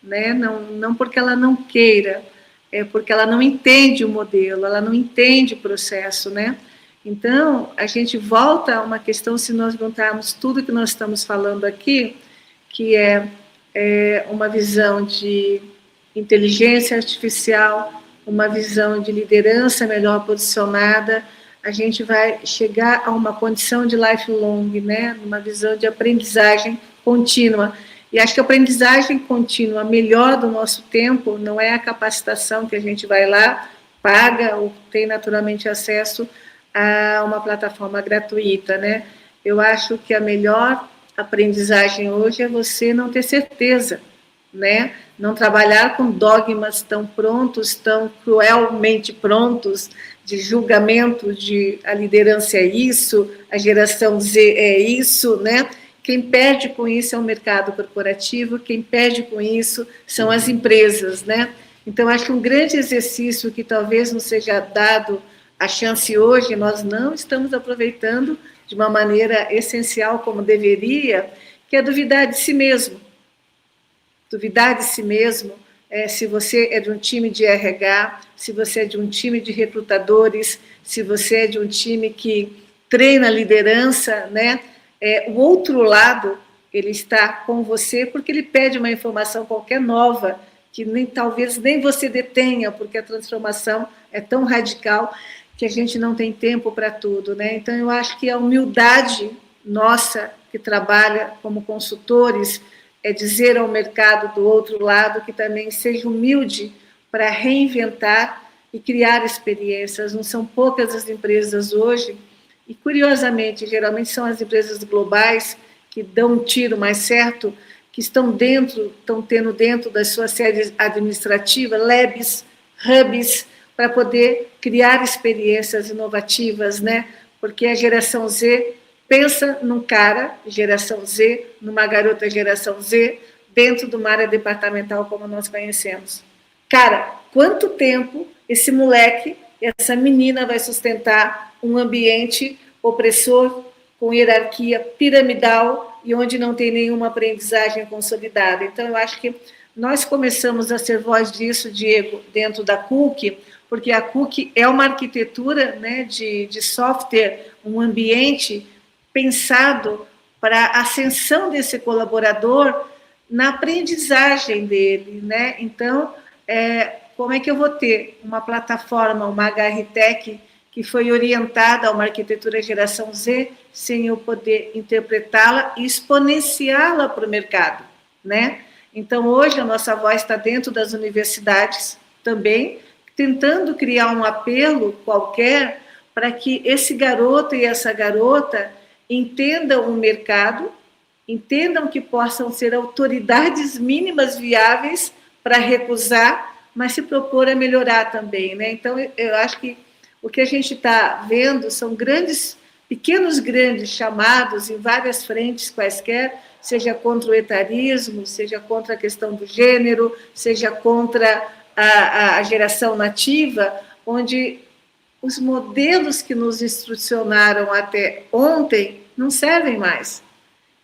né? Não porque ela não queira, é porque ela não entende o modelo, ela não entende o processo, né? Então, a gente volta a uma questão, se nós juntarmos tudo que nós estamos falando aqui, que é uma visão de inteligência artificial, uma visão de liderança melhor posicionada, a gente vai chegar a uma condição de lifelong, né? Uma visão de aprendizagem contínua. E acho que a aprendizagem contínua melhor do nosso tempo não é a capacitação que a gente vai lá, paga ou tem naturalmente acesso a uma plataforma gratuita, né? Eu acho que a melhor aprendizagem hoje é você não ter certeza, né? Não trabalhar com dogmas tão prontos, tão cruelmente prontos, de julgamento de a liderança é isso, a geração Z é isso, né? Quem perde com isso é o mercado corporativo, quem perde com isso são as empresas, né? Então, acho que um grande exercício que talvez não seja dado a chance hoje, nós não estamos aproveitando de uma maneira essencial como deveria, que é duvidar de si mesmo. Duvidar de si mesmo, se você é de um time de RH, se você é de um time de recrutadores, se você é de um time que treina liderança, né? O outro lado, ele está com você porque ele pede uma informação qualquer nova, que talvez nem você detenha, porque a transformação é tão radical que a gente não tem tempo para tudo, né? Então, eu acho que a humildade nossa, que trabalha como consultores, é dizer ao mercado do outro lado que também seja humilde para reinventar e criar experiências. Não são poucas as empresas hoje, e curiosamente, geralmente são as empresas globais que dão um tiro mais certo, que estão tendo dentro das suas sedes administrativas, labs, hubs, para poder criar experiências inovativas, né? Porque a geração Z pensa num cara, geração Z, numa garota geração Z, dentro de uma área departamental como nós conhecemos. Cara, quanto tempo esse moleque, essa menina vai sustentar um ambiente opressor, com hierarquia piramidal e onde não tem nenhuma aprendizagem consolidada? Então, eu acho que nós começamos a ser voz disso, Diego, dentro da Cook, porque a Cook é uma arquitetura, né, de software, um ambiente pensado para a ascensão desse colaborador na aprendizagem dele, né? Então, como é que eu vou ter uma plataforma, uma HRTech, que foi orientada a uma arquitetura geração Z, sem eu poder interpretá-la e exponenciá-la para o mercado, né? Então, hoje, a nossa voz está dentro das universidades também, tentando criar um apelo qualquer para que esse garoto e essa garota entendam o mercado, entendam que possam ser autoridades mínimas viáveis para recusar, mas se propor a melhorar também, né? Então, eu acho que o que a gente está vendo são pequenos grandes chamados em várias frentes quaisquer, seja contra o etarismo, seja contra a questão do gênero, seja contra a geração nativa, onde os modelos que nos instrucionaram até ontem não servem mais.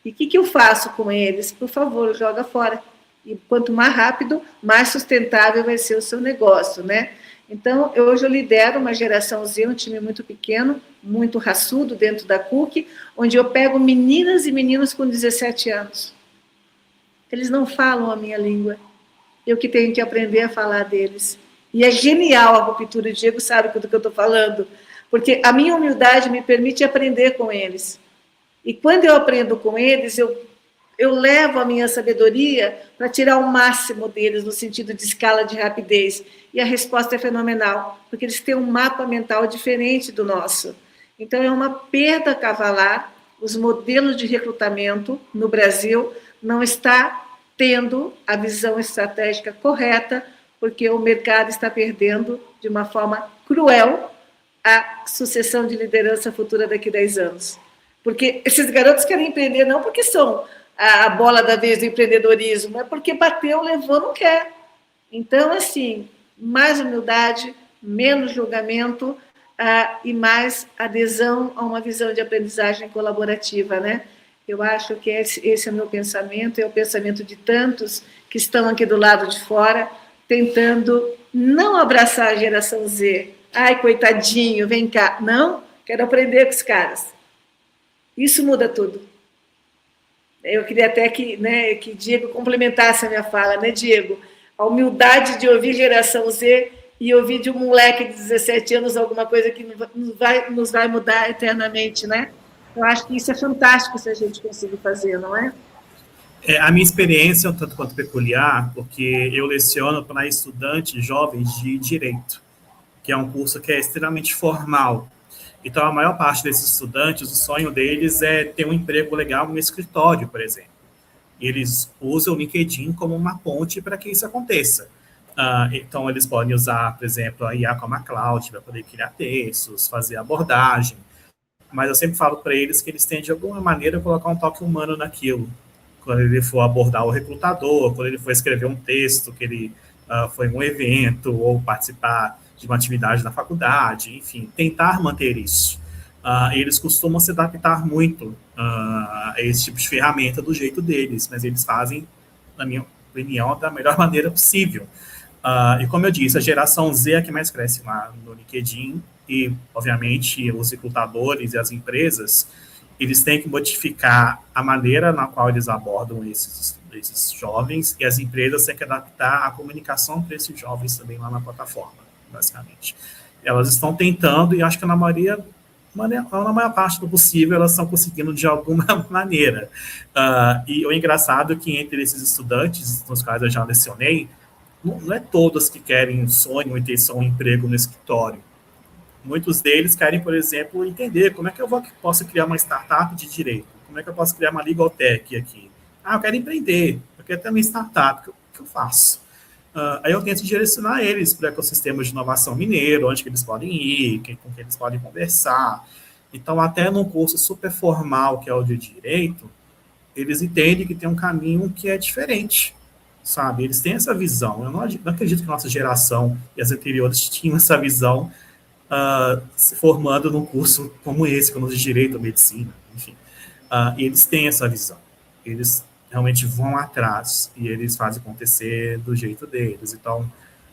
E o que eu faço com eles? Por favor, joga fora. E quanto mais rápido, mais sustentável vai ser o seu negócio, né? Então, hoje eu lidero uma geração Z, um time muito pequeno, muito raçudo dentro da CUC, onde eu pego meninas e meninos com 17 anos. Eles não falam a minha língua. Eu que tenho que aprender a falar deles. E é genial a ruptura, o Diego sabe do que eu estou falando, porque a minha humildade me permite aprender com eles. E quando eu aprendo com eles, eu levo a minha sabedoria para tirar o máximo deles no sentido de escala de rapidez. E a resposta é fenomenal, porque eles têm um mapa mental diferente do nosso. Então, é uma perda cavalar. Os modelos de recrutamento no Brasil não está tendo a visão estratégica correta, porque o mercado está perdendo de uma forma cruel a sucessão de liderança futura daqui a 10 anos. Porque esses garotos querem empreender não porque são a bola da vez do empreendedorismo, é porque bateu, levou, não quer. Então, assim, mais humildade, menos julgamento e mais adesão a uma visão de aprendizagem colaborativa, né? Eu acho que esse é o meu pensamento, é o pensamento de tantos que estão aqui do lado de fora, tentando não abraçar a geração Z. Ai, coitadinho, vem cá. Não, quero aprender com os caras. Isso muda tudo. Eu queria até que Diego complementasse a minha fala, né, Diego? A humildade de ouvir geração Z e ouvir de um moleque de 17 anos alguma coisa que nos vai mudar eternamente, né? Eu acho que isso é fantástico se a gente conseguir fazer, não é? A minha experiência é um tanto quanto peculiar, porque eu leciono para estudantes jovens de Direito, que é um curso que é extremamente formal. Então, a maior parte desses estudantes, o sonho deles é ter um emprego legal no escritório, por exemplo. Eles usam o LinkedIn como uma ponte para que isso aconteça. Então, eles podem usar, por exemplo, a IA como a Cloud para poder criar textos, fazer abordagem. Mas eu sempre falo para eles que eles têm, de alguma maneira, colocar um toque humano naquilo. Quando ele for abordar o recrutador, quando ele for escrever um texto, que ele foi em um evento, ou participar de uma atividade na faculdade, enfim, tentar manter isso. Eles costumam se adaptar muito a esse tipo de ferramenta do jeito deles, mas eles fazem, na minha opinião, da melhor maneira possível. E como eu disse, a geração Z é a que mais cresce lá no LinkedIn, e, obviamente, os recrutadores e as empresas, eles têm que modificar a maneira na qual eles abordam esses jovens, e as empresas têm que adaptar a comunicação para esses jovens também lá na plataforma, basicamente. Elas estão tentando, e acho que na maior parte do possível, elas estão conseguindo de alguma maneira. E o engraçado é que entre esses estudantes, nos quais eu já lecionei, não é todos que querem sonham em ter um emprego no escritório. Muitos deles querem, por exemplo, entender como é que eu posso criar uma startup de direito, como é que eu posso criar uma legal tech aqui. Eu quero empreender, eu quero ter uma startup, o que eu faço? Aí eu tento direcionar eles para o ecossistema de inovação mineiro, onde que eles podem ir, com quem eles podem conversar. Então, até num curso super formal, que é o de direito, eles entendem que tem um caminho que é diferente, sabe? Eles têm essa visão. Eu não acredito que a nossa geração e as anteriores tinham essa visão se formando num curso como esse, como de direito ou medicina, enfim. E eles têm essa visão. Eles realmente vão atrás e eles fazem acontecer do jeito deles. Então,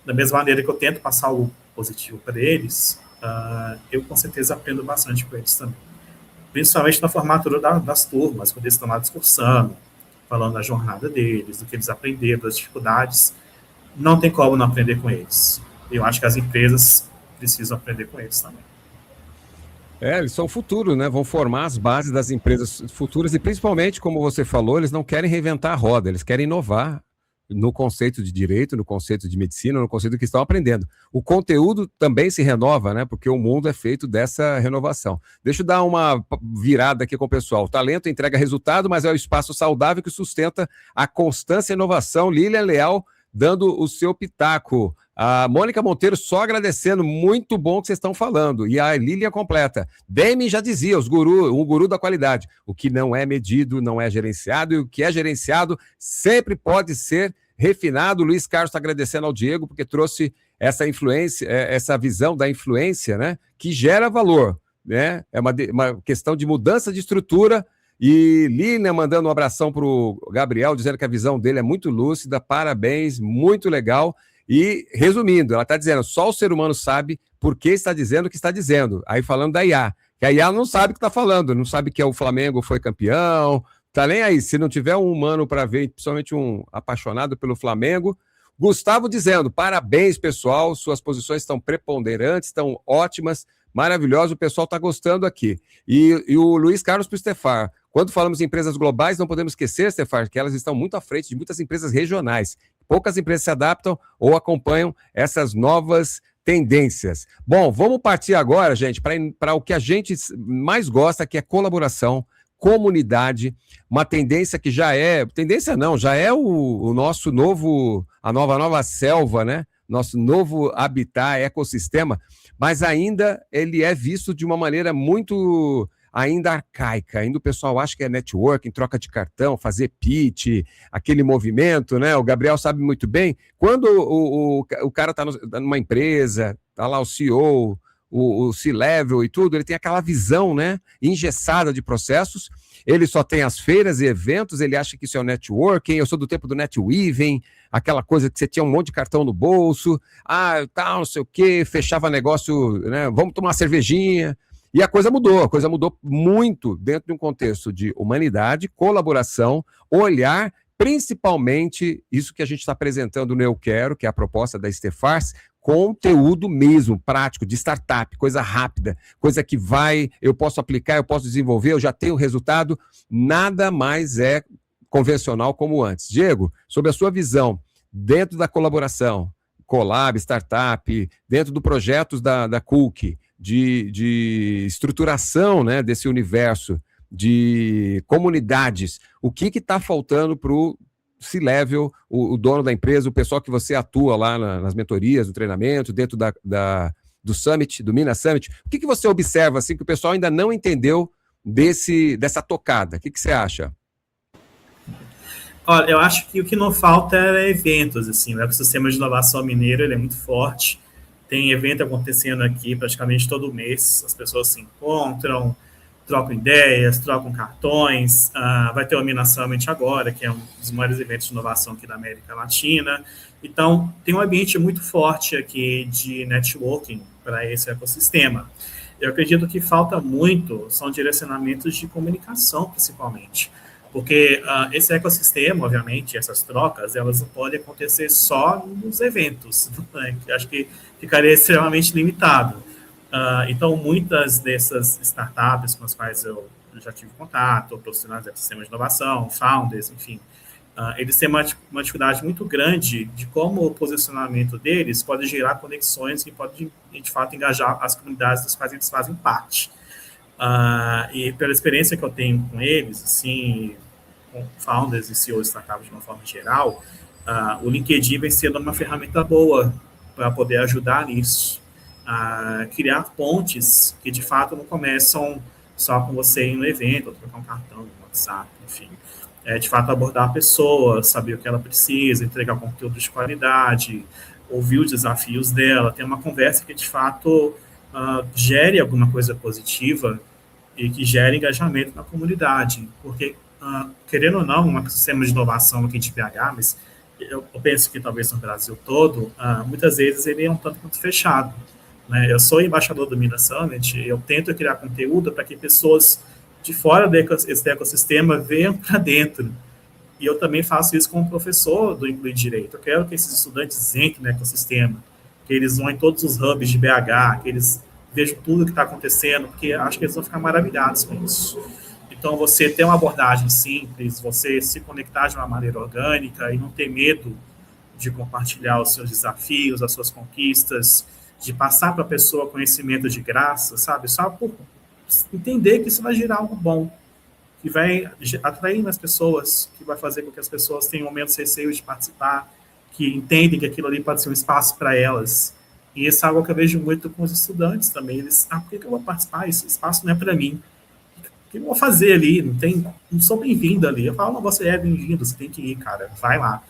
da mesma maneira que eu tento passar algo positivo para eles, eu com certeza aprendo bastante com eles também. Principalmente na formatura das turmas, quando eles estão lá discursando, falando da jornada deles, do que eles aprenderam, das dificuldades. Não tem como não aprender com eles. Eu acho que as empresas precisam aprender com eles também. Eles são o futuro, né? Vão formar as bases das empresas futuras e, principalmente, como você falou, eles não querem reinventar a roda, eles querem inovar. no conceito de direito, no conceito de medicina, no conceito que estão aprendendo. O conteúdo também se renova, né? Porque o mundo é feito dessa renovação. Deixa eu dar uma virada aqui com o pessoal. O talento entrega resultado, mas é o espaço saudável que sustenta a constância e inovação. Lilian Leal dando o seu pitaco. A Mônica Monteiro só agradecendo, muito bom que vocês estão falando. E a Lilian completa. Demi já dizia, o guru da qualidade. O que não é medido não é gerenciado, e o que é gerenciado sempre pode ser refinado. O Luiz Carlos está agradecendo ao Diego, porque trouxe essa influência, essa visão da influência, né, que gera valor. Né? É uma questão de mudança de estrutura. E Lilian mandando um abração para o Gabriel, dizendo que a visão dele é muito lúcida, parabéns, muito legal. E, resumindo, ela está dizendo, só o ser humano sabe por que está dizendo o que está dizendo. Aí falando da IA, que a IA não sabe o que está falando, não sabe que o Flamengo foi campeão, tá nem aí. Se não tiver um humano para ver, principalmente um apaixonado pelo Flamengo. Gustavo dizendo, parabéns, pessoal, suas posições estão preponderantes, estão ótimas, maravilhoso, o pessoal está gostando aqui. E o Luiz Carlos para o Stefar, quando falamos em empresas globais, não podemos esquecer, Stefar, que elas estão muito à frente de muitas empresas regionais. Poucas empresas se adaptam ou acompanham essas novas tendências. Bom, vamos partir agora, gente, para o que a gente mais gosta, que é colaboração, comunidade, uma tendência que já é, tendência não, já é o nosso novo, a nova selva, né? Nosso novo habitat, ecossistema, mas ainda ele é visto de uma maneira muito ainda arcaica. Ainda o pessoal acha que é networking, troca de cartão, fazer pitch, aquele movimento, né? O Gabriel sabe muito bem. Quando o cara está numa empresa, está lá o CEO, o C-Level e tudo, ele tem aquela visão, né, engessada de processos, ele só tem as feiras e eventos, ele acha que isso é o networking, eu sou do tempo do netweaving, aquela coisa que você tinha um monte de cartão no bolso, tal, não sei o quê, fechava negócio, né, vamos tomar uma cervejinha, e a coisa mudou muito dentro de um contexto de humanidade, colaboração, olhar, principalmente isso que a gente está apresentando no Eu Quero, que é a proposta da Stefars, conteúdo mesmo, prático, de startup, coisa rápida, coisa que eu posso aplicar, eu posso desenvolver, eu já tenho o resultado, nada mais é convencional como antes. Diego, sobre a sua visão, dentro da colaboração, collab, startup, dentro do projetos da Cook, de estruturação, né, desse universo, de comunidades, o que está faltando para o C-Level, o dono da empresa, o pessoal que você atua lá nas mentorias, no treinamento, dentro do Summit, do Minas Summit, o que você observa assim, que o pessoal ainda não entendeu dessa tocada? O que você acha? Olha, eu acho que o que não falta é eventos, assim, o ecossistema de inovação mineiro, ele é muito forte, tem evento acontecendo aqui praticamente todo mês, as pessoas se encontram, trocam ideias, trocam cartões, vai ter o Minas Summit agora, que é um dos maiores eventos de inovação aqui da América Latina. Então, tem um ambiente muito forte aqui de networking para esse ecossistema. Eu acredito que falta muito, são direcionamentos de comunicação, principalmente, porque esse ecossistema, obviamente, essas trocas, elas não podem acontecer só nos eventos, né? Acho que ficaria extremamente limitado. Então, muitas dessas startups com as quais eu já tive contato, profissionais do sistema de inovação, founders, enfim, eles têm uma dificuldade muito grande de como o posicionamento deles pode gerar conexões que pode, de fato, engajar as comunidades das quais eles fazem parte. E pela experiência que eu tenho com eles, assim, com founders e CEOs de startups de uma forma geral, o LinkedIn vem sendo uma ferramenta boa para poder ajudar nisso. Criar pontes que, de fato, não começam só com você ir no evento, ou trocar um cartão no WhatsApp, enfim. De fato, abordar a pessoa, saber o que ela precisa, entregar conteúdo de qualidade, ouvir os desafios dela, ter uma conversa que, de fato, gere alguma coisa positiva e que gere engajamento na comunidade. Porque, querendo ou não, um sistema de inovação aqui de BH, mas eu penso que talvez no Brasil todo, muitas vezes ele é um tanto quanto fechado. Eu sou embaixador do Minas Summit, eu tento criar conteúdo para que pessoas de fora desse ecossistema venham para dentro. E eu também faço isso como professor do Incluir Direito. Eu quero que esses estudantes entrem no ecossistema, que eles vão em todos os hubs de BH, que eles vejam tudo o que está acontecendo, porque acho que eles vão ficar maravilhados com isso. Então, você ter uma abordagem simples, você se conectar de uma maneira orgânica e não ter medo de compartilhar os seus desafios, as suas conquistas, de passar para a pessoa conhecimento de graça, sabe? Só por entender que isso vai gerar algo bom, que vai atrair mais pessoas, que vai fazer com que as pessoas tenham momentos receios de participar, que entendem que aquilo ali pode ser um espaço para elas. E isso é algo que eu vejo muito com os estudantes também. Eles, por que eu vou participar? Esse espaço não é para mim. O que eu vou fazer ali? Não sou bem-vindo ali. Eu falo, não, você é bem-vindo, você tem que ir, cara, vai lá.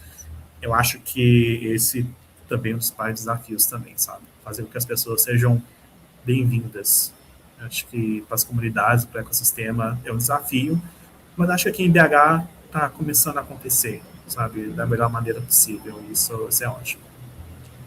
Eu acho que esse também é um dos principais desafios também, sabe? Fazer com que as pessoas sejam bem-vindas. Acho que para as comunidades, para o ecossistema, é um desafio, mas acho que aqui em BH está começando a acontecer, sabe? Da melhor maneira possível. Isso é ótimo.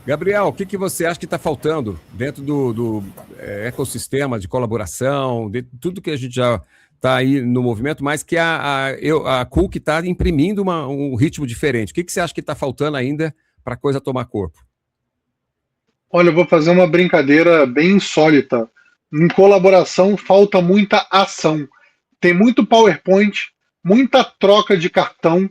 Gabriel, o que você acha que está faltando dentro do ecossistema de colaboração, de tudo que a gente já está aí no movimento, mas que a Cook está imprimindo um ritmo diferente? O que você acha que está faltando ainda para a coisa tomar corpo? Olha, eu vou fazer uma brincadeira bem insólita. Em colaboração, falta muita ação. Tem muito PowerPoint, muita troca de cartão,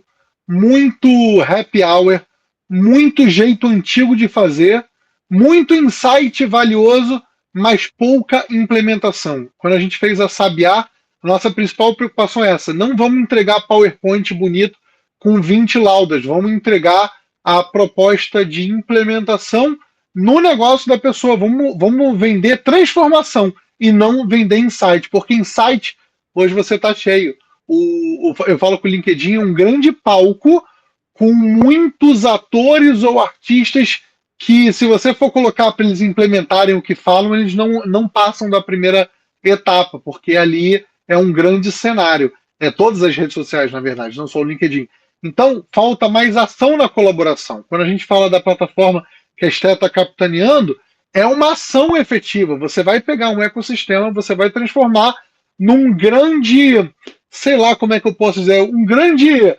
muito happy hour, muito jeito antigo de fazer, muito insight valioso, mas pouca implementação. Quando a gente fez a Sabiá, nossa principal preocupação é essa: não vamos entregar PowerPoint bonito com 20 laudas, vamos entregar a proposta de implementação no negócio da pessoa. Vamos vender transformação e não vender insight, porque insight, hoje você está cheio. Eu falo que o LinkedIn é um grande palco com muitos atores ou artistas que, se você for colocar para eles implementarem o que falam, eles não passam da primeira etapa, porque ali é um grande cenário. Todas as redes sociais, na verdade, não só o LinkedIn. Então, falta mais ação na colaboração. Quando a gente fala da plataforma que a Esté está capitaneando, é uma ação efetiva. Você vai pegar um ecossistema, você vai transformar num grande, sei lá como é que eu posso dizer, um grande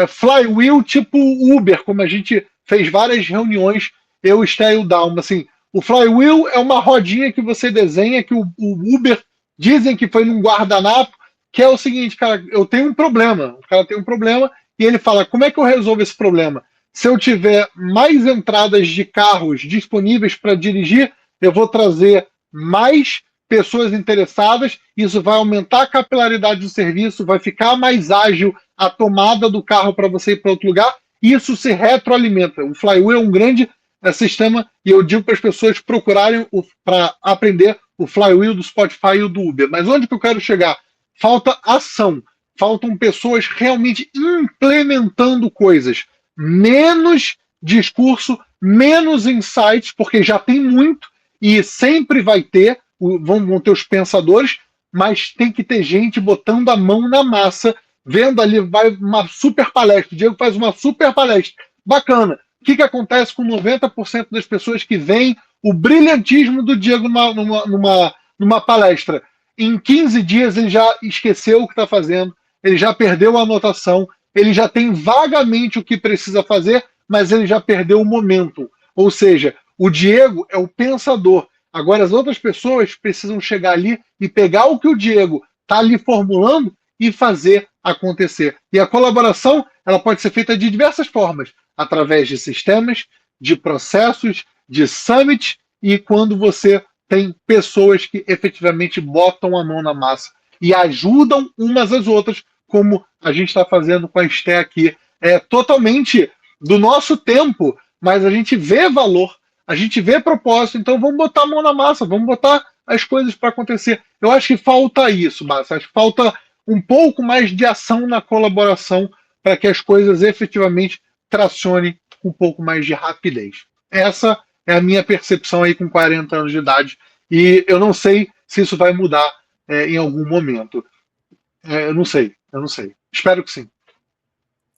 flywheel tipo Uber, como a gente fez várias reuniões, eu, Esté e o Dalma. Assim, o flywheel é uma rodinha que você desenha, que o Uber dizem que foi num guardanapo, que é o seguinte: cara, eu tenho um problema. O cara tem um problema e ele fala, como é que eu resolvo esse problema? Se eu tiver mais entradas de carros disponíveis para dirigir, eu vou trazer mais pessoas interessadas, isso vai aumentar a capilaridade do serviço, vai ficar mais ágil a tomada do carro para você ir para outro lugar, e isso se retroalimenta. O Flywheel é um grande sistema, e eu digo para as pessoas procurarem para aprender o Flywheel do Spotify e o do Uber. Mas onde que eu quero chegar? Falta ação, faltam pessoas realmente implementando coisas. Menos discurso, menos insights, porque já tem muito e sempre vai ter, vão ter os pensadores, mas tem que ter gente botando a mão na massa, vendo ali, vai uma super palestra, o Diego faz uma super palestra, bacana. O que acontece com 90% das pessoas que veem o brilhantismo do Diego numa palestra? Em 15 dias ele já esqueceu o que está fazendo, ele já perdeu a anotação, ele já tem vagamente o que precisa fazer, mas ele já perdeu o momento. Ou seja, o Diego é o pensador. Agora as outras pessoas precisam chegar ali e pegar o que o Diego está ali formulando e fazer acontecer. E a colaboração, ela pode ser feita de diversas formas, através de sistemas, de processos, de summit, e quando você tem pessoas que efetivamente botam a mão na massa e ajudam umas às outras, como a gente está fazendo com a Esté aqui. É totalmente do nosso tempo, mas a gente vê valor, a gente vê propósito, então vamos botar a mão na massa, vamos botar as coisas para acontecer. Eu acho que falta isso, Márcio, acho que falta um pouco mais de ação na colaboração para que as coisas efetivamente tracionem com um pouco mais de rapidez. Essa é a minha percepção aí com 40 anos de idade, e eu não sei se isso vai mudar em algum momento. Eu não sei. Espero que sim.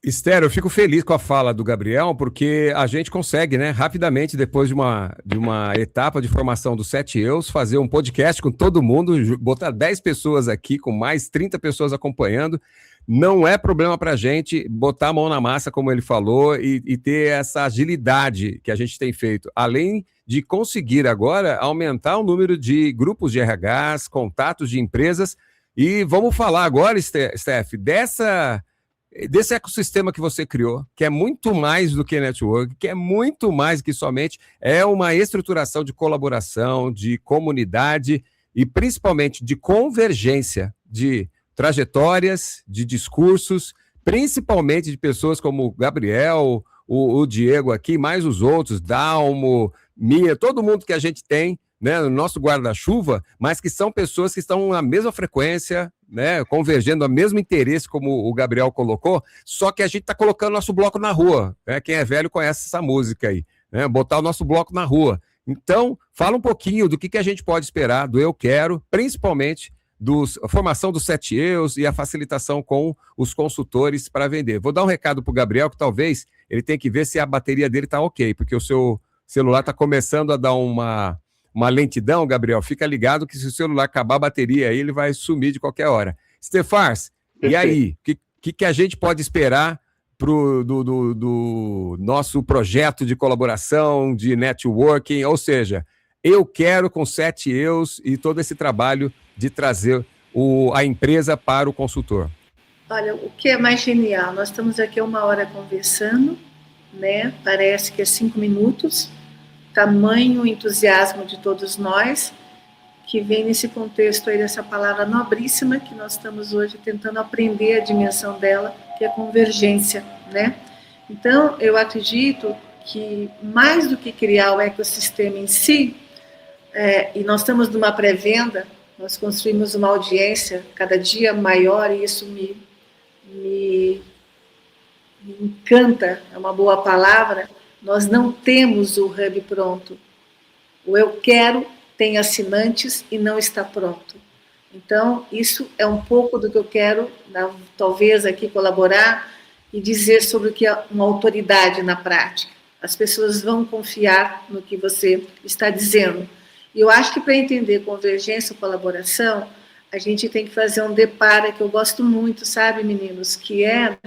Esther, eu fico feliz com a fala do Gabriel, porque a gente consegue, né, rapidamente, depois de uma etapa de formação dos 7 EUs, fazer um podcast com todo mundo, botar 10 pessoas aqui, com mais 30 pessoas acompanhando. Não é problema para a gente botar a mão na massa, como ele falou, e ter essa agilidade que a gente tem feito, além de conseguir agora aumentar o número de grupos de RHs, contatos de empresas, E vamos falar agora, Steph, desse ecossistema que você criou, que é muito mais do que network, que é muito mais que somente, é uma estruturação de colaboração, de comunidade e principalmente de convergência de trajetórias, de discursos, principalmente de pessoas como o Gabriel, o Diego aqui, mais os outros, Dalmo, Mia, todo mundo que a gente tem, né, no nosso guarda-chuva, mas que são pessoas que estão na mesma frequência, né, convergendo ao mesmo interesse, como o Gabriel colocou, só que a gente está colocando nosso bloco na rua. Né? Quem é velho conhece essa música aí, né? Botar o nosso bloco na rua. Então, fala um pouquinho do que a gente pode esperar do Eu Quero, principalmente a formação dos 7 EUs e a facilitação com os consultores para vender. Vou dar um recado para o Gabriel, que talvez ele tenha que ver se a bateria dele está ok, porque o seu celular está começando a dar uma lentidão, Gabriel. Fica ligado que se o celular acabar a bateria aí, ele vai sumir de qualquer hora. Stefars, e aí? O que a gente pode esperar do nosso projeto de colaboração, de networking? Ou seja, Eu Quero com 7 EUs e todo esse trabalho de trazer a empresa para o consultor. Olha, o que é mais genial? Nós estamos aqui 1 hora conversando, né? Parece que é 5 minutos. Tamanho entusiasmo de todos nós, que vem nesse contexto aí dessa palavra nobríssima que nós estamos hoje tentando aprender a dimensão dela, que é convergência, né? Então, eu acredito que mais do que criar o ecossistema em si, e nós estamos numa pré-venda, nós construímos uma audiência cada dia maior e isso me encanta, é uma boa palavra. Nós não temos o hub pronto. O Eu Quero tem assinantes e não está pronto. Então, isso é um pouco do que eu quero, talvez, aqui colaborar e dizer sobre o que é uma autoridade na prática. As pessoas vão confiar no que você está dizendo. E eu acho que para entender convergência ou colaboração, a gente tem que fazer um deparo que eu gosto muito, sabe, meninos? Que é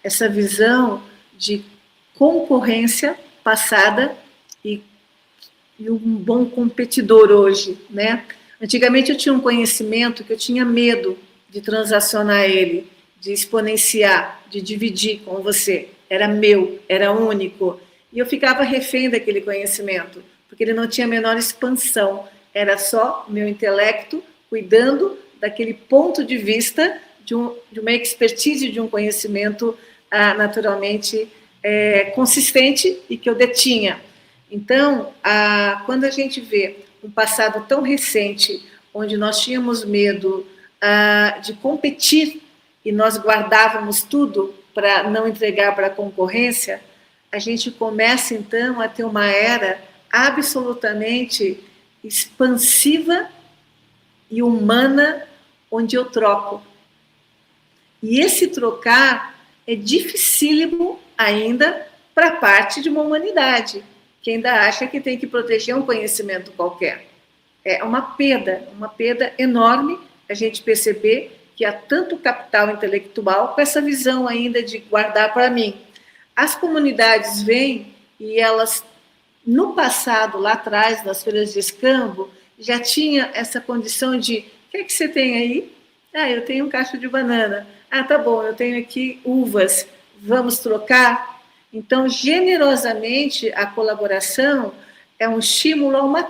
essa visão de concorrência passada e um bom competidor hoje, né? Antigamente eu tinha um conhecimento que eu tinha medo de transacionar ele, de exponenciar, de dividir com você. Era meu, era único. E eu ficava refém daquele conhecimento, porque ele não tinha a menor expansão. Era só meu intelecto cuidando daquele ponto de vista de uma expertise, de um conhecimento naturalmente consistente e que eu detinha. Então, quando a gente vê um passado tão recente, onde nós tínhamos medo de competir e nós guardávamos tudo para não entregar para a concorrência, a gente começa, então, a ter uma era absolutamente expansiva e humana, onde eu troco. E esse trocar é dificílimo ainda para parte de uma humanidade, que ainda acha que tem que proteger um conhecimento qualquer. É uma perda enorme a gente perceber que há tanto capital intelectual com essa visão ainda de guardar para mim. As comunidades vêm e elas, no passado, lá atrás, nas feiras de escambo, já tinha essa condição de, o que é que você tem aí? Eu tenho um cacho de banana. Tá bom, eu tenho aqui uvas, vamos trocar? Então, generosamente, a colaboração é um estímulo a uma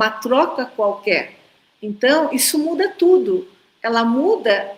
troca qualquer. Então, isso muda tudo. Ela muda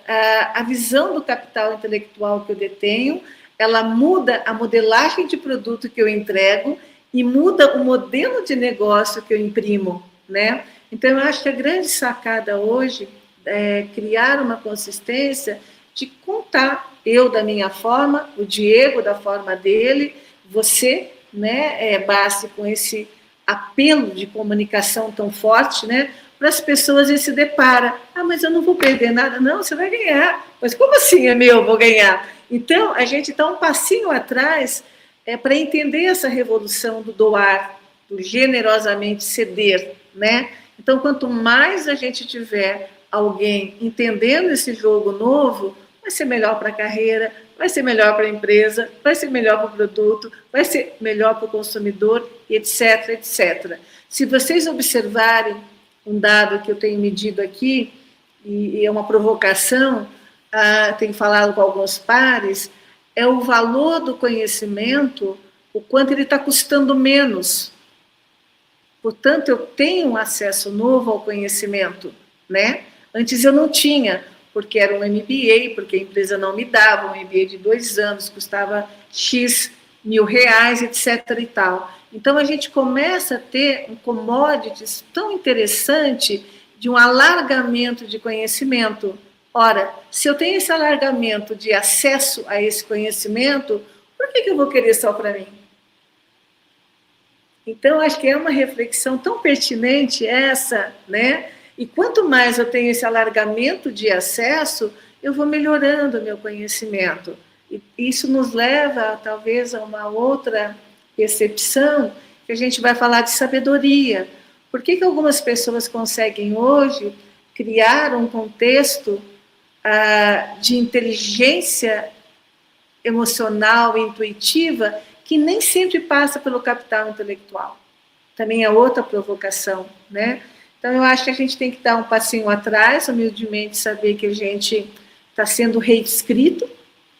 a visão do capital intelectual que eu detenho, ela muda a modelagem de produto que eu entrego e muda o modelo de negócio que eu imprimo, né? Então, eu acho que a grande sacada hoje é criar uma consistência de contar, eu da minha forma, o Diego da forma dele, você, né, Bassi, com esse apelo de comunicação tão forte, né, para as pessoas e se depara, mas eu não vou perder nada, não, você vai ganhar, mas como assim é meu, eu vou ganhar? Então, a gente está um passinho atrás para entender essa revolução do doar, do generosamente ceder, né? Então, quanto mais a gente tiver alguém entendendo esse jogo novo, vai ser melhor para a carreira, vai ser melhor para a empresa, vai ser melhor para o produto, vai ser melhor para o consumidor, etc, etc. Se vocês observarem um dado que eu tenho medido aqui, e é uma provocação, tenho falado com alguns pares, é o valor do conhecimento, o quanto ele está custando menos. Portanto, eu tenho um acesso novo ao conhecimento, né? Antes eu não tinha, porque era um MBA, porque a empresa não me dava, um MBA de 2 anos, custava X mil reais, etc. e tal. Então, a gente começa a ter um commodities tão interessante de um alargamento de conhecimento. Ora, se eu tenho esse alargamento de acesso a esse conhecimento, por que eu vou querer só para mim? Então, acho que é uma reflexão tão pertinente essa, né? E quanto mais eu tenho esse alargamento de acesso, eu vou melhorando o meu conhecimento. E isso nos leva, talvez, a uma outra percepção, que a gente vai falar de sabedoria. Por que algumas pessoas conseguem hoje criar um contexto de inteligência emocional, intuitiva, que nem sempre passa pelo capital intelectual? Também é outra provocação, né? Então, eu acho que a gente tem que dar um passinho atrás, humildemente saber que a gente está sendo reescrito,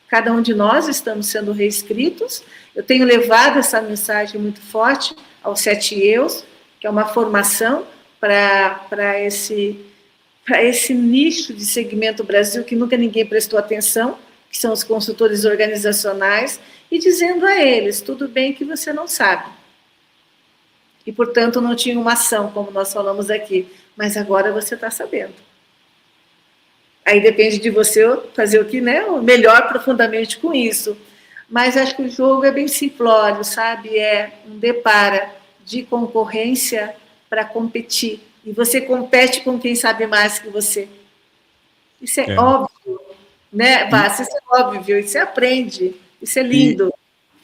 cada um de nós estamos sendo reescritos. Eu tenho levado essa mensagem muito forte aos 7 Eus, que é uma formação para esse nicho de segmento Brasil que nunca ninguém prestou atenção, que são os consultores organizacionais, e dizendo a eles, tudo bem que você não sabe. E, portanto, não tinha uma ação, como nós falamos aqui, mas agora você está sabendo. Aí depende de você fazer o que, né, o melhor profundamente com isso. Mas acho que o jogo é bem simplório, sabe? É um depara de concorrência para competir. E você compete com quem sabe mais que você. Isso é óbvio, né, Bassa? Isso é óbvio, isso você aprende, isso é lindo.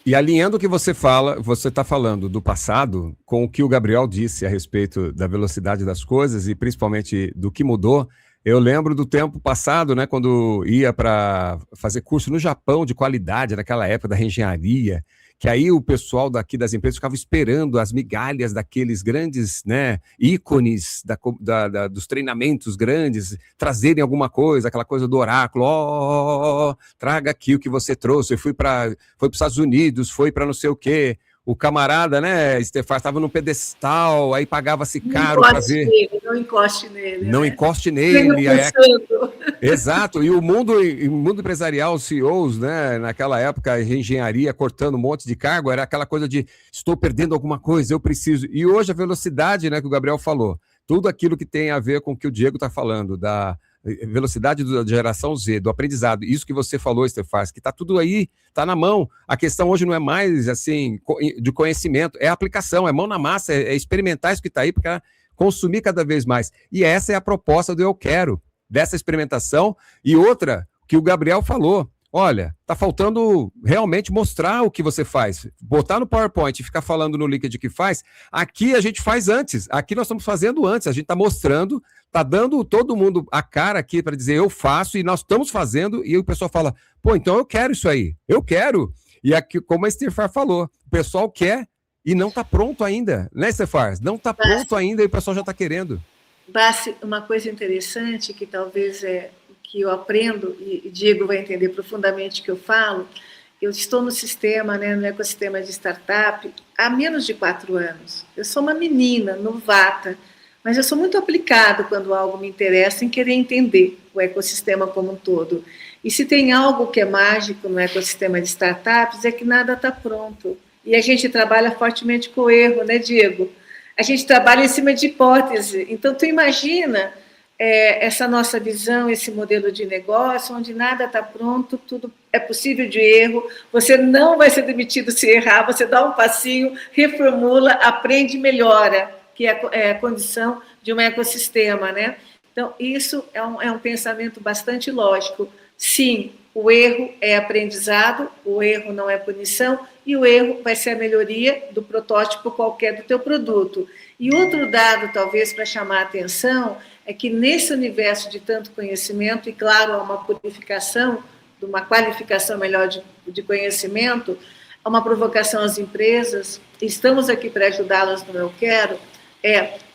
E alinhando o que você fala, você está falando do passado com o que o Gabriel disse a respeito da velocidade das coisas e principalmente do que mudou. Eu lembro do tempo passado, né, quando ia para fazer curso no Japão de qualidade, naquela época da reengenharia, que aí o pessoal daqui das empresas ficava esperando as migalhas daqueles grandes, né, ícones dos treinamentos grandes, trazerem alguma coisa, aquela coisa do oráculo, traga aqui o que você trouxe. Eu foi para os Estados Unidos, foi para não sei o quê. O camarada, né, Stefan, estava num pedestal, aí pagava-se caro para ver. Não encoste nele. Não encoste nele. Exato, e o mundo empresarial, os CEOs, né, naquela época, a engenharia cortando um monte de cargo, era aquela coisa de estou perdendo alguma coisa, eu preciso. E hoje a velocidade, né, que o Gabriel falou, tudo aquilo que tem a ver com o que o Diego está falando, da velocidade da geração Z, do aprendizado, isso que você falou, Stefan, que está tudo aí, está na mão. A questão hoje não é mais assim de conhecimento, é aplicação, é mão na massa, é experimentar isso que está aí para consumir cada vez mais. E essa é a proposta do Eu Quero, dessa experimentação. E outra, que o Gabriel falou, olha, está faltando realmente mostrar o que você faz, botar no PowerPoint e ficar falando no LinkedIn que faz. Aqui a gente faz antes, aqui nós estamos fazendo antes, a gente está mostrando, está dando todo mundo a cara aqui para dizer eu faço e nós estamos fazendo, e o pessoal fala, pô, então eu quero isso aí, eu quero. E aqui, como a Stefan falou, o pessoal quer e não está pronto ainda, né, Stefan? Não está pronto ainda e o pessoal já está querendo. Bassi, uma coisa interessante que talvez é que eu aprendo, e Diego vai entender profundamente o que eu falo, eu estou no sistema, né, no ecossistema de startup, há menos de 4 anos. Eu sou uma menina, novata, mas eu sou muito aplicado quando algo me interessa em querer entender o ecossistema como um todo. E se tem algo que é mágico no ecossistema de startups, é que nada está pronto. E a gente trabalha fortemente com o erro, né, Diego? A gente trabalha em cima de hipótese. Então, tu imagina essa nossa visão, esse modelo de negócio, onde nada está pronto, tudo é possível de erro, você não vai ser demitido se errar, você dá um passinho, reformula, aprende e melhora, que é a condição de um ecossistema, né? Então, isso é um pensamento bastante lógico. Sim, o erro é aprendizado, o erro não é punição, e o erro vai ser a melhoria do protótipo qualquer do teu produto. E outro dado, talvez, para chamar a atenção, é que nesse universo de tanto conhecimento, e claro, há uma purificação, de uma qualificação melhor de conhecimento, há uma provocação às empresas, estamos aqui para ajudá-las no Eu Quero,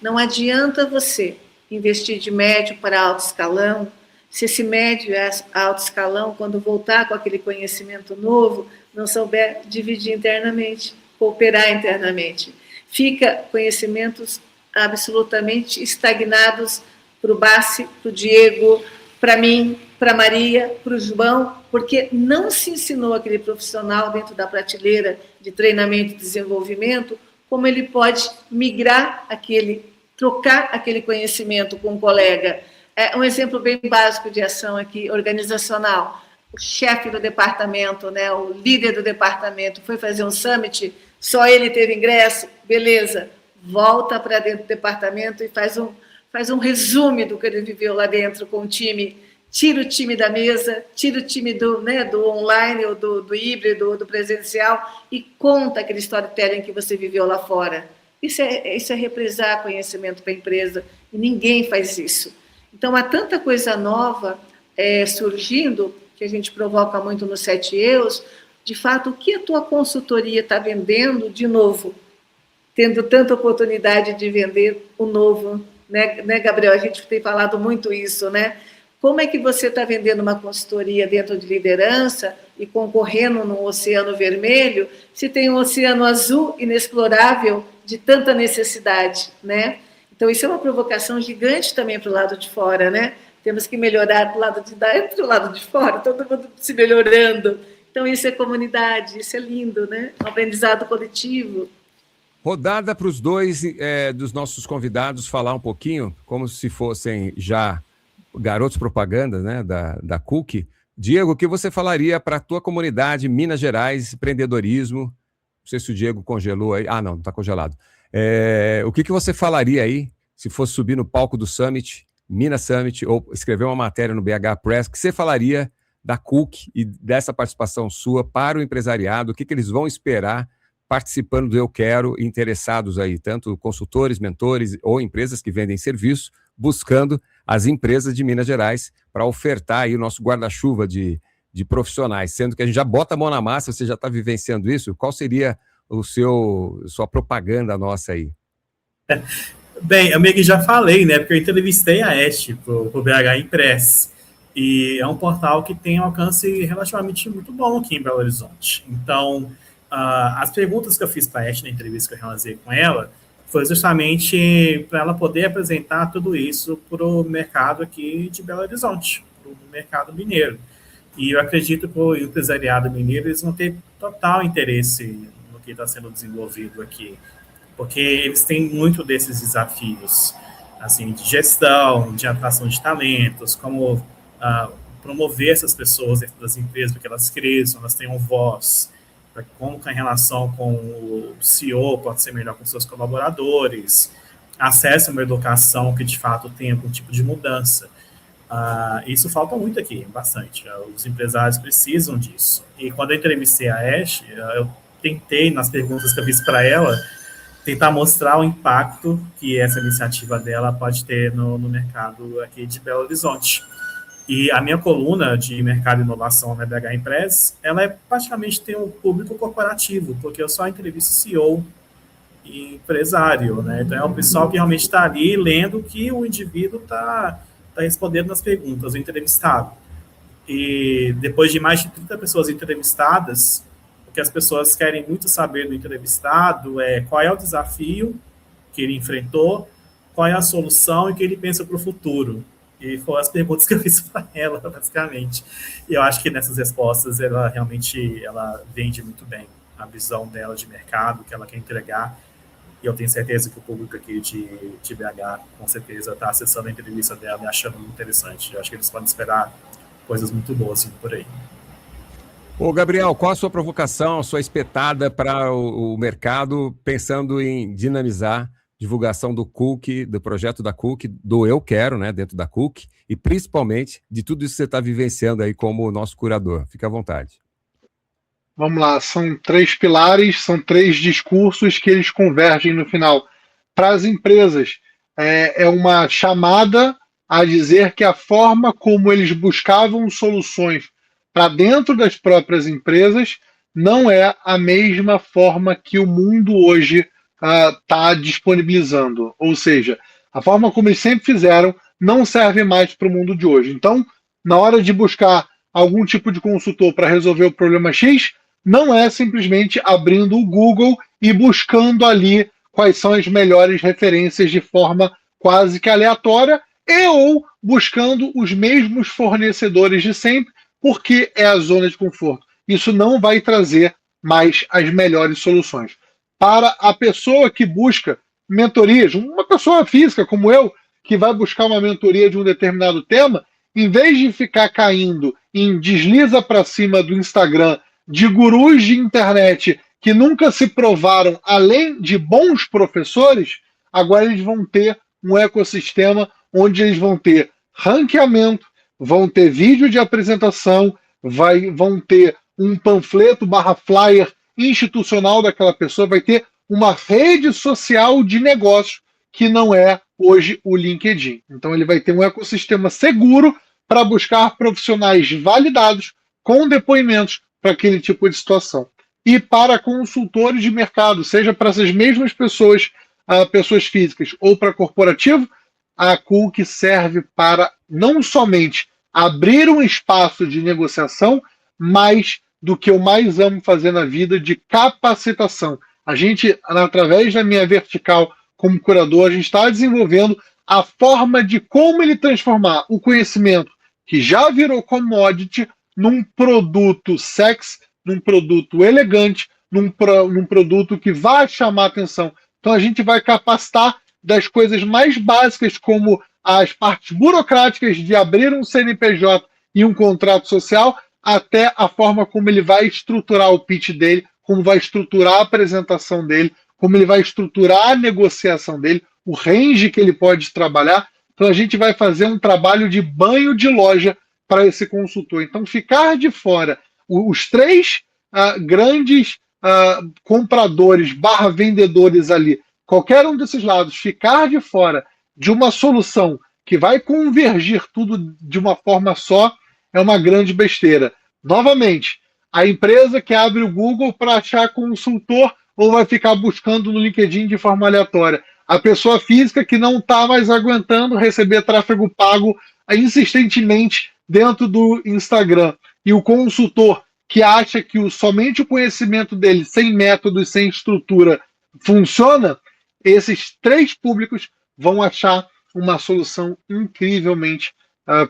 não adianta você investir de médio para alto escalão. Se esse médio é alto escalão, quando voltar com aquele conhecimento novo, não souber dividir internamente, cooperar internamente, fica conhecimentos absolutamente estagnados para o Bassi, para o Diego, para mim, para a Maria, para o João, porque não se ensinou aquele profissional dentro da prateleira de treinamento e desenvolvimento, como ele pode migrar trocar aquele conhecimento com um colega. É um exemplo bem básico de ação aqui, organizacional. O chefe do departamento, né, o líder do departamento, foi fazer um summit, só ele teve ingresso, beleza, volta para dentro do departamento e faz um resumo do que ele viveu lá dentro com o time, tira o time da mesa, tira o time do online, ou do híbrido, ou do presencial, e conta aquele storytelling que você viveu lá fora. Isso é represar conhecimento para a empresa, e ninguém faz isso. Então, há tanta coisa nova surgindo, que a gente provoca muito no 7 EUs, de fato, o que a tua consultoria está vendendo de novo? Tendo tanta oportunidade de vender o novo, né, Gabriel? A gente tem falado muito isso, né? Como é que você está vendendo uma consultoria dentro de liderança e concorrendo num oceano vermelho, se tem um oceano azul inexplorável de tanta necessidade, né? Então, isso é uma provocação gigante também para o lado de fora, né? Temos que melhorar do lado de dentro e do lado de fora, todo mundo se melhorando. Então, isso é comunidade, isso é lindo, né? Um aprendizado coletivo. Rodada para os dois dos nossos convidados falar um pouquinho, como se fossem já garotos propaganda, né, da Cook. Diego, o que você falaria para a tua comunidade Minas Gerais, empreendedorismo? Não sei se o Diego congelou aí. Ah, não está congelado. O que você falaria aí, se fosse subir no palco do Summit, Minas Summit, ou escrever uma matéria no BH Press, o que você falaria da Cook e dessa participação sua para o empresariado? O que eles vão esperar participando do Eu Quero, interessados aí, tanto consultores, mentores ou empresas que vendem serviço, buscando as empresas de Minas Gerais para ofertar aí o nosso guarda-chuva de profissionais, sendo que a gente já bota a mão na massa, você já está vivenciando isso, qual seria sua propaganda nossa aí? Bem, eu meio que já falei, né, porque eu entrevistei a Este para o BH Impress, e é um portal que tem um alcance relativamente muito bom aqui em Belo Horizonte. Então, as perguntas que eu fiz para a Este na entrevista que eu realizei com ela foi justamente para ela poder apresentar tudo isso para o mercado aqui de Belo Horizonte, para o mercado mineiro. E eu acredito que o empresariado mineiro eles vão ter total interesse no que está sendo desenvolvido aqui, porque eles têm muito desses desafios, assim, de gestão, de atração de talentos, como promover essas pessoas dentro das empresas para que elas cresçam, elas tenham voz, como que a relação com o CEO pode ser melhor com seus colaboradores, acesso a uma educação que de fato tenha algum tipo de mudança. Isso falta muito aqui, bastante. Os empresários precisam disso. E quando eu entrevistei a Ash, eu tentei, nas perguntas que eu fiz para ela, tentar mostrar o impacto que essa iniciativa dela pode ter no mercado aqui de Belo Horizonte. E a minha coluna de mercado e inovação na BH Impress, ela praticamente tem um público corporativo, porque eu só entrevisto CEO e empresário, né? Então é o pessoal que realmente está ali lendo que o indivíduo está respondendo nas perguntas, o entrevistado. E depois de mais de 30 pessoas entrevistadas, o que as pessoas querem muito saber do entrevistado é qual é o desafio que ele enfrentou, qual é a solução e o que ele pensa para o futuro. E foram as perguntas que eu fiz para ela, basicamente. E eu acho que nessas respostas, ela realmente vende muito bem a visão dela de mercado, que ela quer entregar. E eu tenho certeza que o público aqui de BH, com certeza, está acessando a entrevista dela e achando muito interessante. Eu acho que eles podem esperar coisas muito boas por aí. Ô, Gabriel, qual a sua provocação, a sua espetada para o mercado, pensando em dinamizar divulgação do Cook, do projeto da Cook, do Eu Quero, né, dentro da Cook, e principalmente de tudo isso que você está vivenciando aí como nosso curador? Fica à vontade. Vamos lá, são 3 pilares, são 3 discursos que eles convergem no final. Para as empresas, é uma chamada a dizer que a forma como eles buscavam soluções para dentro das próprias empresas não é a mesma forma que o mundo hoje está disponibilizando. Ou seja, A forma como eles sempre fizeram não serve mais para o mundo de hoje. Então, na hora de buscar algum tipo de consultor para resolver o problema X, não é simplesmente abrindo o Google e buscando ali quais são as melhores referências de forma quase que aleatória ou buscando os mesmos fornecedores de sempre, porque é a zona de conforto. Isso não vai trazer mais as melhores soluções. Para a pessoa que busca mentorias, uma pessoa física como eu, que vai buscar uma mentoria de um determinado tema, em vez de ficar caindo em desliza para cima do Instagram de gurus de internet que nunca se provaram além de bons professores, agora eles vão ter um ecossistema onde eles vão ter ranqueamento, vão ter vídeo de apresentação, vão ter um panfleto / flyer institucional daquela pessoa, vai ter uma rede social de negócio que não é hoje o LinkedIn. Então ele vai ter um ecossistema seguro para buscar profissionais validados com depoimentos para aquele tipo de situação. E para consultores de mercado, seja para essas mesmas pessoas, pessoas físicas ou para corporativo, a Cook serve para não somente abrir um espaço de negociação, mas do que eu mais amo fazer na vida, de capacitação. A gente, através da minha vertical como curador, a gente está desenvolvendo a forma de como ele transformar o conhecimento que já virou commodity num produto sexy, num produto elegante, num produto que vai chamar atenção. Então a gente vai capacitar das coisas mais básicas, como as partes burocráticas de abrir um CNPJ e um contrato social, até a forma como ele vai estruturar o pitch dele, como vai estruturar a apresentação dele, como ele vai estruturar a negociação dele, o range que ele pode trabalhar. Então a gente vai fazer um trabalho de banho de loja para esse consultor. Então ficar de fora os três grandes compradores / vendedores ali, qualquer um desses lados, ficar de fora de uma solução que vai convergir tudo de uma forma só, é uma grande besteira. Novamente, a empresa que abre o Google para achar consultor ou vai ficar buscando no LinkedIn de forma aleatória. A pessoa física que não está mais aguentando receber tráfego pago insistentemente dentro do Instagram. E o consultor que acha que somente o conhecimento dele, sem métodos, sem estrutura, funciona, esses três públicos vão achar uma solução incrivelmente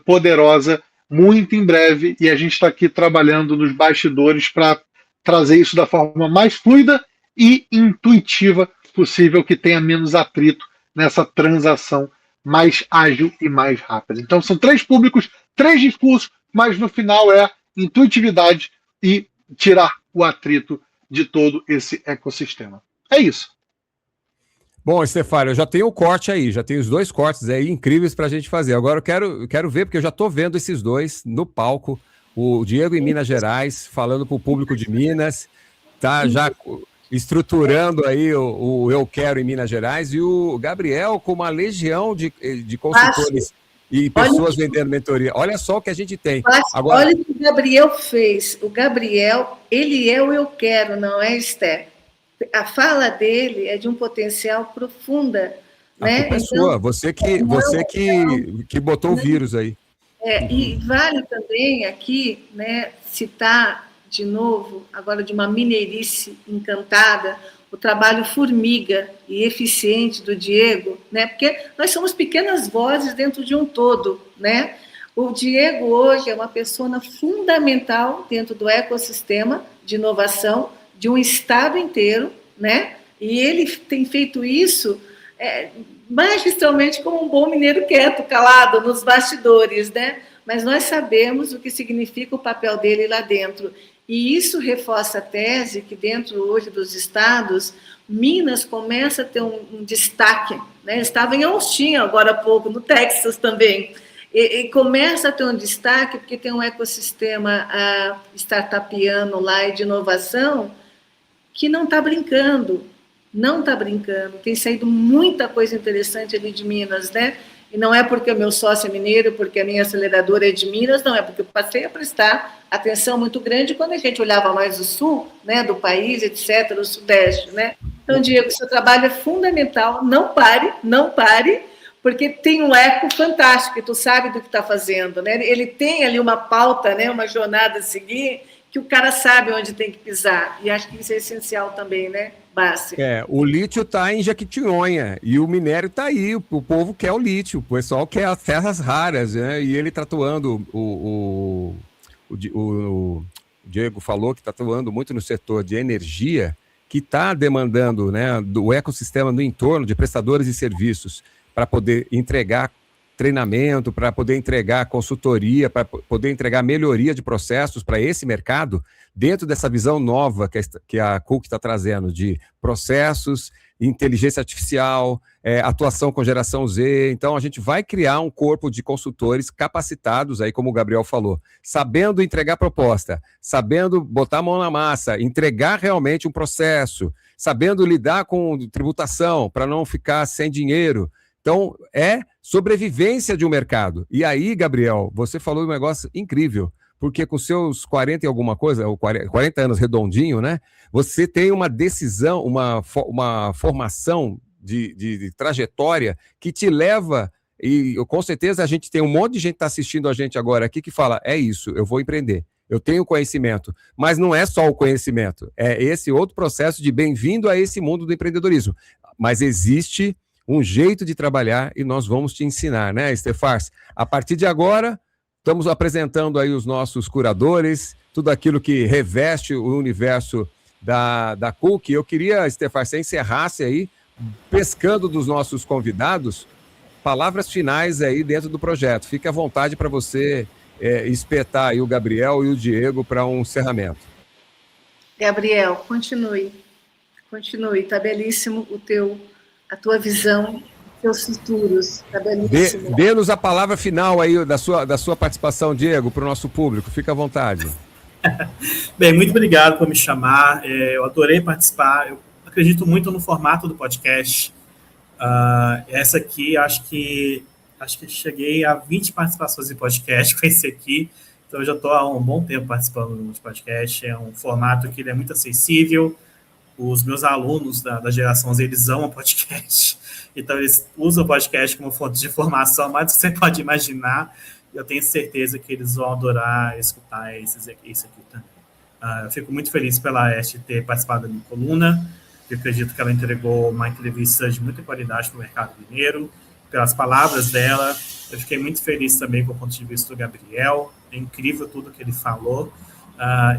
poderosa muito em breve, e a gente está aqui trabalhando nos bastidores para trazer isso da forma mais fluida e intuitiva possível, que tenha menos atrito nessa transação mais ágil e mais rápida. Então são três públicos, três discursos, mas no final é intuitividade e tirar o atrito de todo esse ecossistema. É isso. Bom, Stefano, eu já tenho o corte aí, já tenho os dois cortes aí incríveis para a gente fazer. Agora eu quero ver, porque eu já estou vendo esses dois no palco, o Diego em Minas Gerais, falando para o público de Minas, tá já estruturando aí o Eu Quero em Minas Gerais, e o Gabriel com uma legião de consultores e pessoas vendendo mentoria. Olha só o que a gente tem. Agora, olha o que o Gabriel fez. O Gabriel, ele é o Eu Quero, não é, Esther? A fala dele é de um potencial profunda, né? A culpa é sua, você que botou o vírus aí. E vale também aqui, né, citar de novo, agora de uma mineirice encantada, o trabalho formiga e eficiente do Diego, né? Porque nós somos pequenas vozes dentro de um todo, né? O Diego hoje é uma pessoa fundamental dentro do ecossistema de inovação de um estado inteiro, né? E ele tem feito isso magistralmente como um bom mineiro quieto, calado, nos bastidores, né? Mas nós sabemos o que significa o papel dele lá dentro. E isso reforça a tese que dentro hoje dos estados, Minas começa a ter um destaque, né? Estava em Austin agora há pouco, no Texas também, e começa a ter um destaque porque tem um ecossistema startupiano lá e de inovação que não está brincando, tem saído muita coisa interessante ali de Minas, né? E não é porque o meu sócio é mineiro, porque a minha aceleradora é de Minas, não, é porque eu passei a prestar atenção muito grande quando a gente olhava mais o sul, né, do país, etc., o sudeste, né? Então, Diego, seu trabalho é fundamental, não pare, porque tem um eco fantástico, e tu sabe do que está fazendo, né? Ele tem ali uma pauta, né? Uma jornada a seguir, que o cara sabe onde tem que pisar. E acho que isso é essencial também, né, Bassi? O lítio está em Jequitinhonha e o minério está aí. O povo quer o lítio, o pessoal quer as terras raras, né? E ele está atuando, o Diego falou que está atuando muito no setor de energia, que está demandando, né, do ecossistema no entorno de prestadores de serviços para poder entregar treinamento, para poder entregar consultoria, para poder entregar melhoria de processos para esse mercado, dentro dessa visão nova que a Cook está trazendo de processos, inteligência artificial, atuação com geração Z. Então, a gente vai criar um corpo de consultores capacitados, aí como o Gabriel falou, sabendo entregar proposta, sabendo botar a mão na massa, entregar realmente um processo, sabendo lidar com tributação para não ficar sem dinheiro. Então, é sobrevivência de um mercado. E aí, Gabriel, você falou um negócio incrível, porque com seus 40 e alguma coisa, ou 40 anos redondinho, né? Você tem uma decisão, uma formação de trajetória que te leva, e com certeza a gente tem um monte de gente que está assistindo a gente agora aqui que fala, é isso, eu vou empreender, eu tenho conhecimento, mas não é só o conhecimento, é esse outro processo de bem-vindo a esse mundo do empreendedorismo. Mas existe um jeito de trabalhar e nós vamos te ensinar, né, Stefars? A partir de agora, estamos apresentando aí os nossos curadores, tudo aquilo que reveste o universo da Cook. Eu queria, Stefars, você encerrasse aí, pescando dos nossos convidados, palavras finais aí dentro do projeto. Fique à vontade para você espetar aí o Gabriel e o Diego para um encerramento. Gabriel, continue, está belíssimo a tua visão, teus futuros, está belíssimo. Dê-nos a palavra final aí da sua participação, Diego, para o nosso público. Fique à vontade. Bem, muito obrigado por me chamar. Eu adorei participar. Eu acredito muito no formato do podcast. Essa aqui, acho que cheguei a 20 participações em podcast com esse aqui. Então, eu já estou há um bom tempo participando de podcast. É um formato que ele é muito acessível. Os meus alunos da geração Z, eles amam podcast. Então, eles usam o podcast como fonte de informação, mais do que você pode imaginar. Eu tenho certeza que eles vão adorar escutar isso aqui também. Eu fico muito feliz pela Este ter participado da minha coluna. Eu acredito que ela entregou uma entrevista de muita qualidade para o mercado mineiro. Pelas palavras dela, eu fiquei muito feliz também com o ponto de vista do Gabriel. É incrível tudo que ele falou.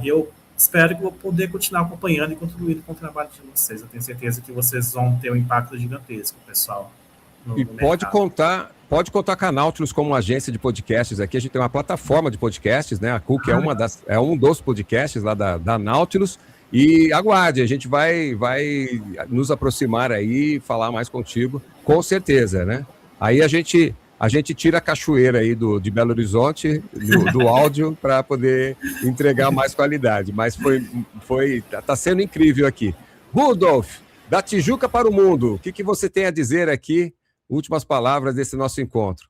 Eu espero que eu vou poder continuar acompanhando e contribuindo com o trabalho de vocês. Eu tenho certeza que vocês vão ter um impacto gigantesco, pessoal. E pode contar com a Nautilus como agência de podcasts aqui. A gente tem uma plataforma de podcasts, né? A Cook é um dos podcasts lá da Nautilus. E aguarde, a gente vai nos aproximar aí, falar mais contigo, com certeza, né? Aí a gente tira a cachoeira aí de Belo Horizonte, do áudio, para poder entregar mais qualidade. Mas tá sendo incrível aqui. Rudolf, da Tijuca para o mundo, o que você tem a dizer aqui? Últimas palavras desse nosso encontro.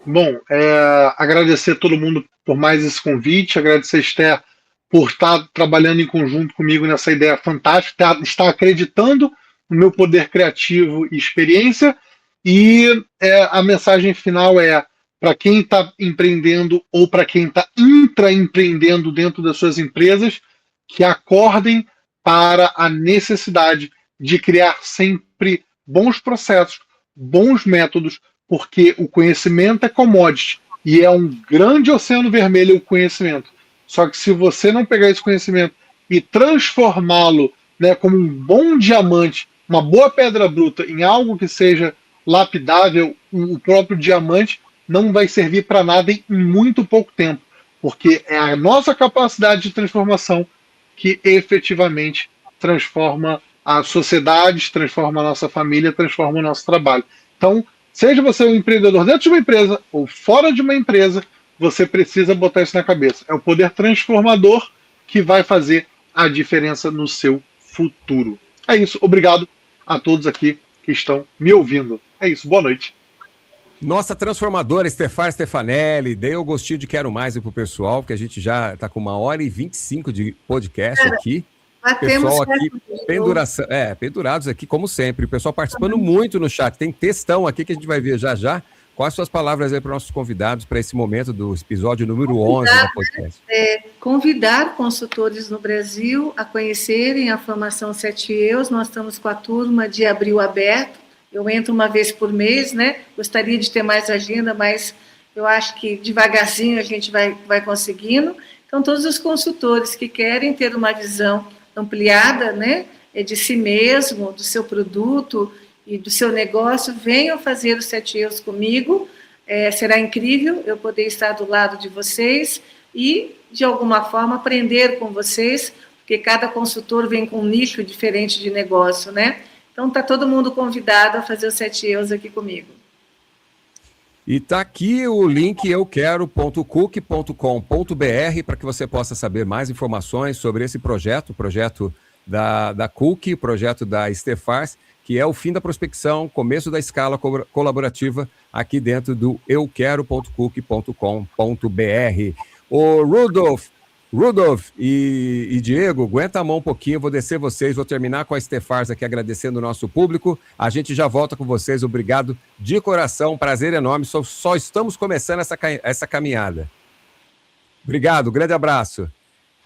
Bom, agradecer a todo mundo por mais esse convite, agradecer a Esther por estar trabalhando em conjunto comigo nessa ideia fantástica, estar acreditando no meu poder criativo e experiência. E a mensagem final para quem está empreendendo ou para quem está intraempreendendo dentro das suas empresas, que acordem para a necessidade de criar sempre bons processos, bons métodos, porque o conhecimento é commodity e é um grande oceano vermelho o conhecimento. Só que se você não pegar esse conhecimento e transformá-lo, né, como um bom diamante, uma boa pedra bruta, em algo que seja lapidável, o próprio diamante não vai servir para nada em muito pouco tempo, porque é a nossa capacidade de transformação que efetivamente transforma a sociedade, transforma a nossa família, transforma o nosso trabalho. Então, seja você um empreendedor dentro de uma empresa ou fora de uma empresa, você precisa botar isso na cabeça. É o poder transformador que vai fazer a diferença no seu futuro. É isso. Obrigado a todos aqui que estão me ouvindo. É isso. Boa noite. Nossa transformadora, Stefar Stefanelli, dei o gostinho de quero mais para o pessoal, porque a gente já está com 1h25 de podcast aqui. Batemos Pessoal aqui, certo. pendurados aqui, como sempre. O pessoal participando muito no chat. Tem textão aqui que a gente vai ver já já. Quais suas palavras aí para os nossos convidados para esse momento do episódio número 11 do podcast? Convidar consultores no Brasil a conhecerem a formação 7eus. Nós estamos com a turma de abril aberto. Eu entro uma vez por mês, né? Gostaria de ter mais agenda, mas eu acho que devagarzinho a gente vai conseguindo. Então, todos os consultores que querem ter uma visão ampliada, né, de si mesmo, do seu produto e do seu negócio, venham fazer os 7eus comigo. Será incrível eu poder estar do lado de vocês e, de alguma forma, aprender com vocês, porque cada consultor vem com um nicho diferente de negócio, né? Então, está todo mundo convidado a fazer os 7eus aqui comigo. E está aqui o link euquero.cook.com.br para que você possa saber mais informações sobre esse projeto, o projeto da Cook, o projeto da Stefars, que é o fim da prospecção, começo da escala colaborativa aqui dentro do euquero.cook.com.br. Ô, Rudolf e Diego, aguenta a mão um pouquinho, vou descer vocês, vou terminar com a Stefars aqui agradecendo o nosso público. A gente já volta com vocês, obrigado de coração, prazer enorme, só estamos começando essa caminhada. Obrigado, grande abraço.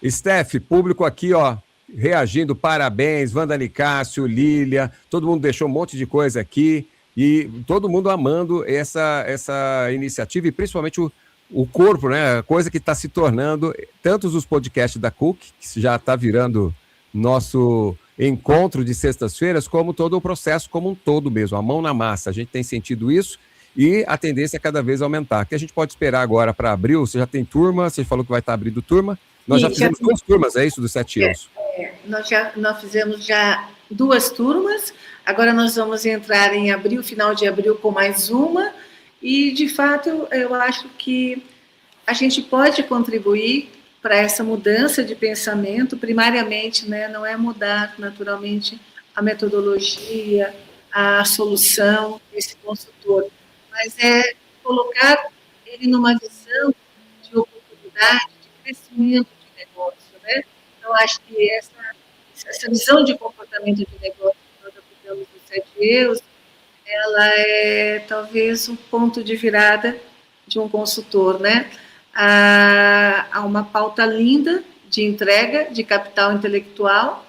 Steph, público aqui, ó, reagindo, parabéns, Wanda Nicásio, Lília, todo mundo deixou um monte de coisa aqui e todo mundo amando essa iniciativa e principalmente o corpo, né? A coisa que está se tornando, tantos os podcasts da Cook, que já está virando nosso encontro de sextas-feiras, como todo o processo como um todo mesmo, a mão na massa. A gente tem sentido isso e a tendência é cada vez aumentar. O que a gente pode esperar agora para abril? Você já tem turma, você falou que vai estar abrindo turma. Nós já fizemos 2 turmas, é isso, dos 7eus? Nós fizemos já 2 turmas, agora nós vamos entrar em abril, final de abril, com mais uma. E, de fato, eu acho que a gente pode contribuir para essa mudança de pensamento, primariamente, né, não é mudar naturalmente a metodologia, a solução desse consultor, mas é colocar ele numa visão de oportunidade, de crescimento de negócio, né? Então, acho que essa visão de comportamento de negócio que nós aplicamos nos 7eus, ela é talvez um ponto de virada de um consultor, né? Há uma pauta linda de entrega de capital intelectual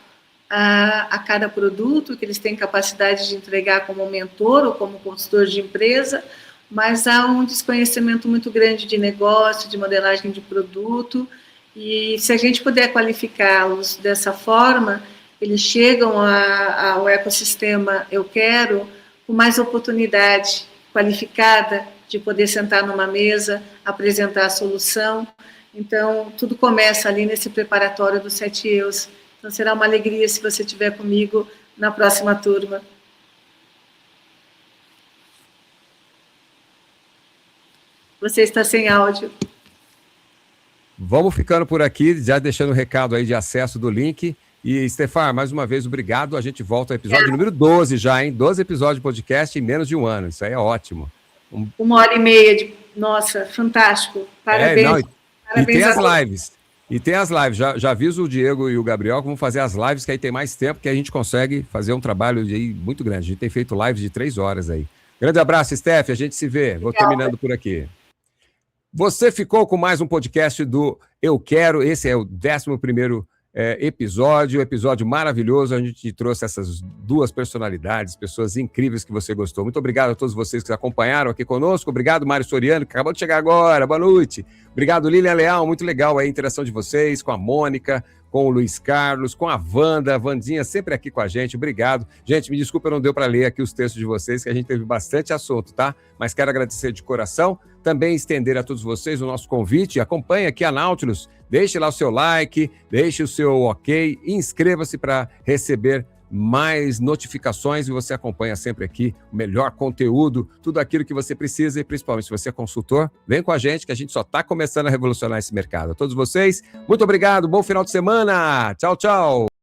a cada produto, que eles têm capacidade de entregar como mentor ou como consultor de empresa, mas há um desconhecimento muito grande de negócio, de modelagem de produto, e se a gente puder qualificá-los dessa forma, eles chegam ao ecossistema Eu Quero com mais oportunidade qualificada de poder sentar numa mesa, apresentar a solução. Então, tudo começa ali nesse preparatório dos 7eus. Então, será uma alegria se você estiver comigo na próxima turma. Você está sem áudio. Vamos ficando por aqui, já deixando o recado aí de acesso do link. E, Stefar, mais uma vez, obrigado. A gente volta ao episódio número 12 já, hein? 12 episódios de podcast em menos de um ano. Isso aí é ótimo. 1h30 de... Nossa, fantástico. Parabéns. E tem as lives. E tem as lives. Já aviso o Diego e o Gabriel que vão fazer as lives, que aí tem mais tempo, que a gente consegue fazer um trabalho aí muito grande. A gente tem feito lives de 3 horas aí. Grande abraço, Steph. A gente se vê. Vou terminando por aqui. Você ficou com mais um podcast do Eu Quero. Esse é o 11º episódio maravilhoso. A gente trouxe essas 2 personalidades, pessoas incríveis que você gostou. Muito obrigado a todos vocês que acompanharam aqui conosco. Obrigado, Mário Soriano, que acabou de chegar agora. Boa noite. Obrigado, Lilian Leal. Muito legal a interação de vocês com a Mônica, com o Luiz Carlos, com a Wanda. A Vandinha sempre aqui com a gente. Obrigado. Gente, me desculpa, não deu para ler aqui os textos de vocês, que a gente teve bastante assunto, tá? Mas quero agradecer de coração. Também estender a todos vocês o nosso convite. Acompanhe aqui a Nautilus. Deixe lá o seu like, deixe o seu ok, inscreva-se para receber mais notificações e você acompanha sempre aqui o melhor conteúdo, tudo aquilo que você precisa e principalmente se você é consultor, vem com a gente que a gente só está começando a revolucionar esse mercado. A todos vocês, muito obrigado, bom final de semana, tchau, tchau.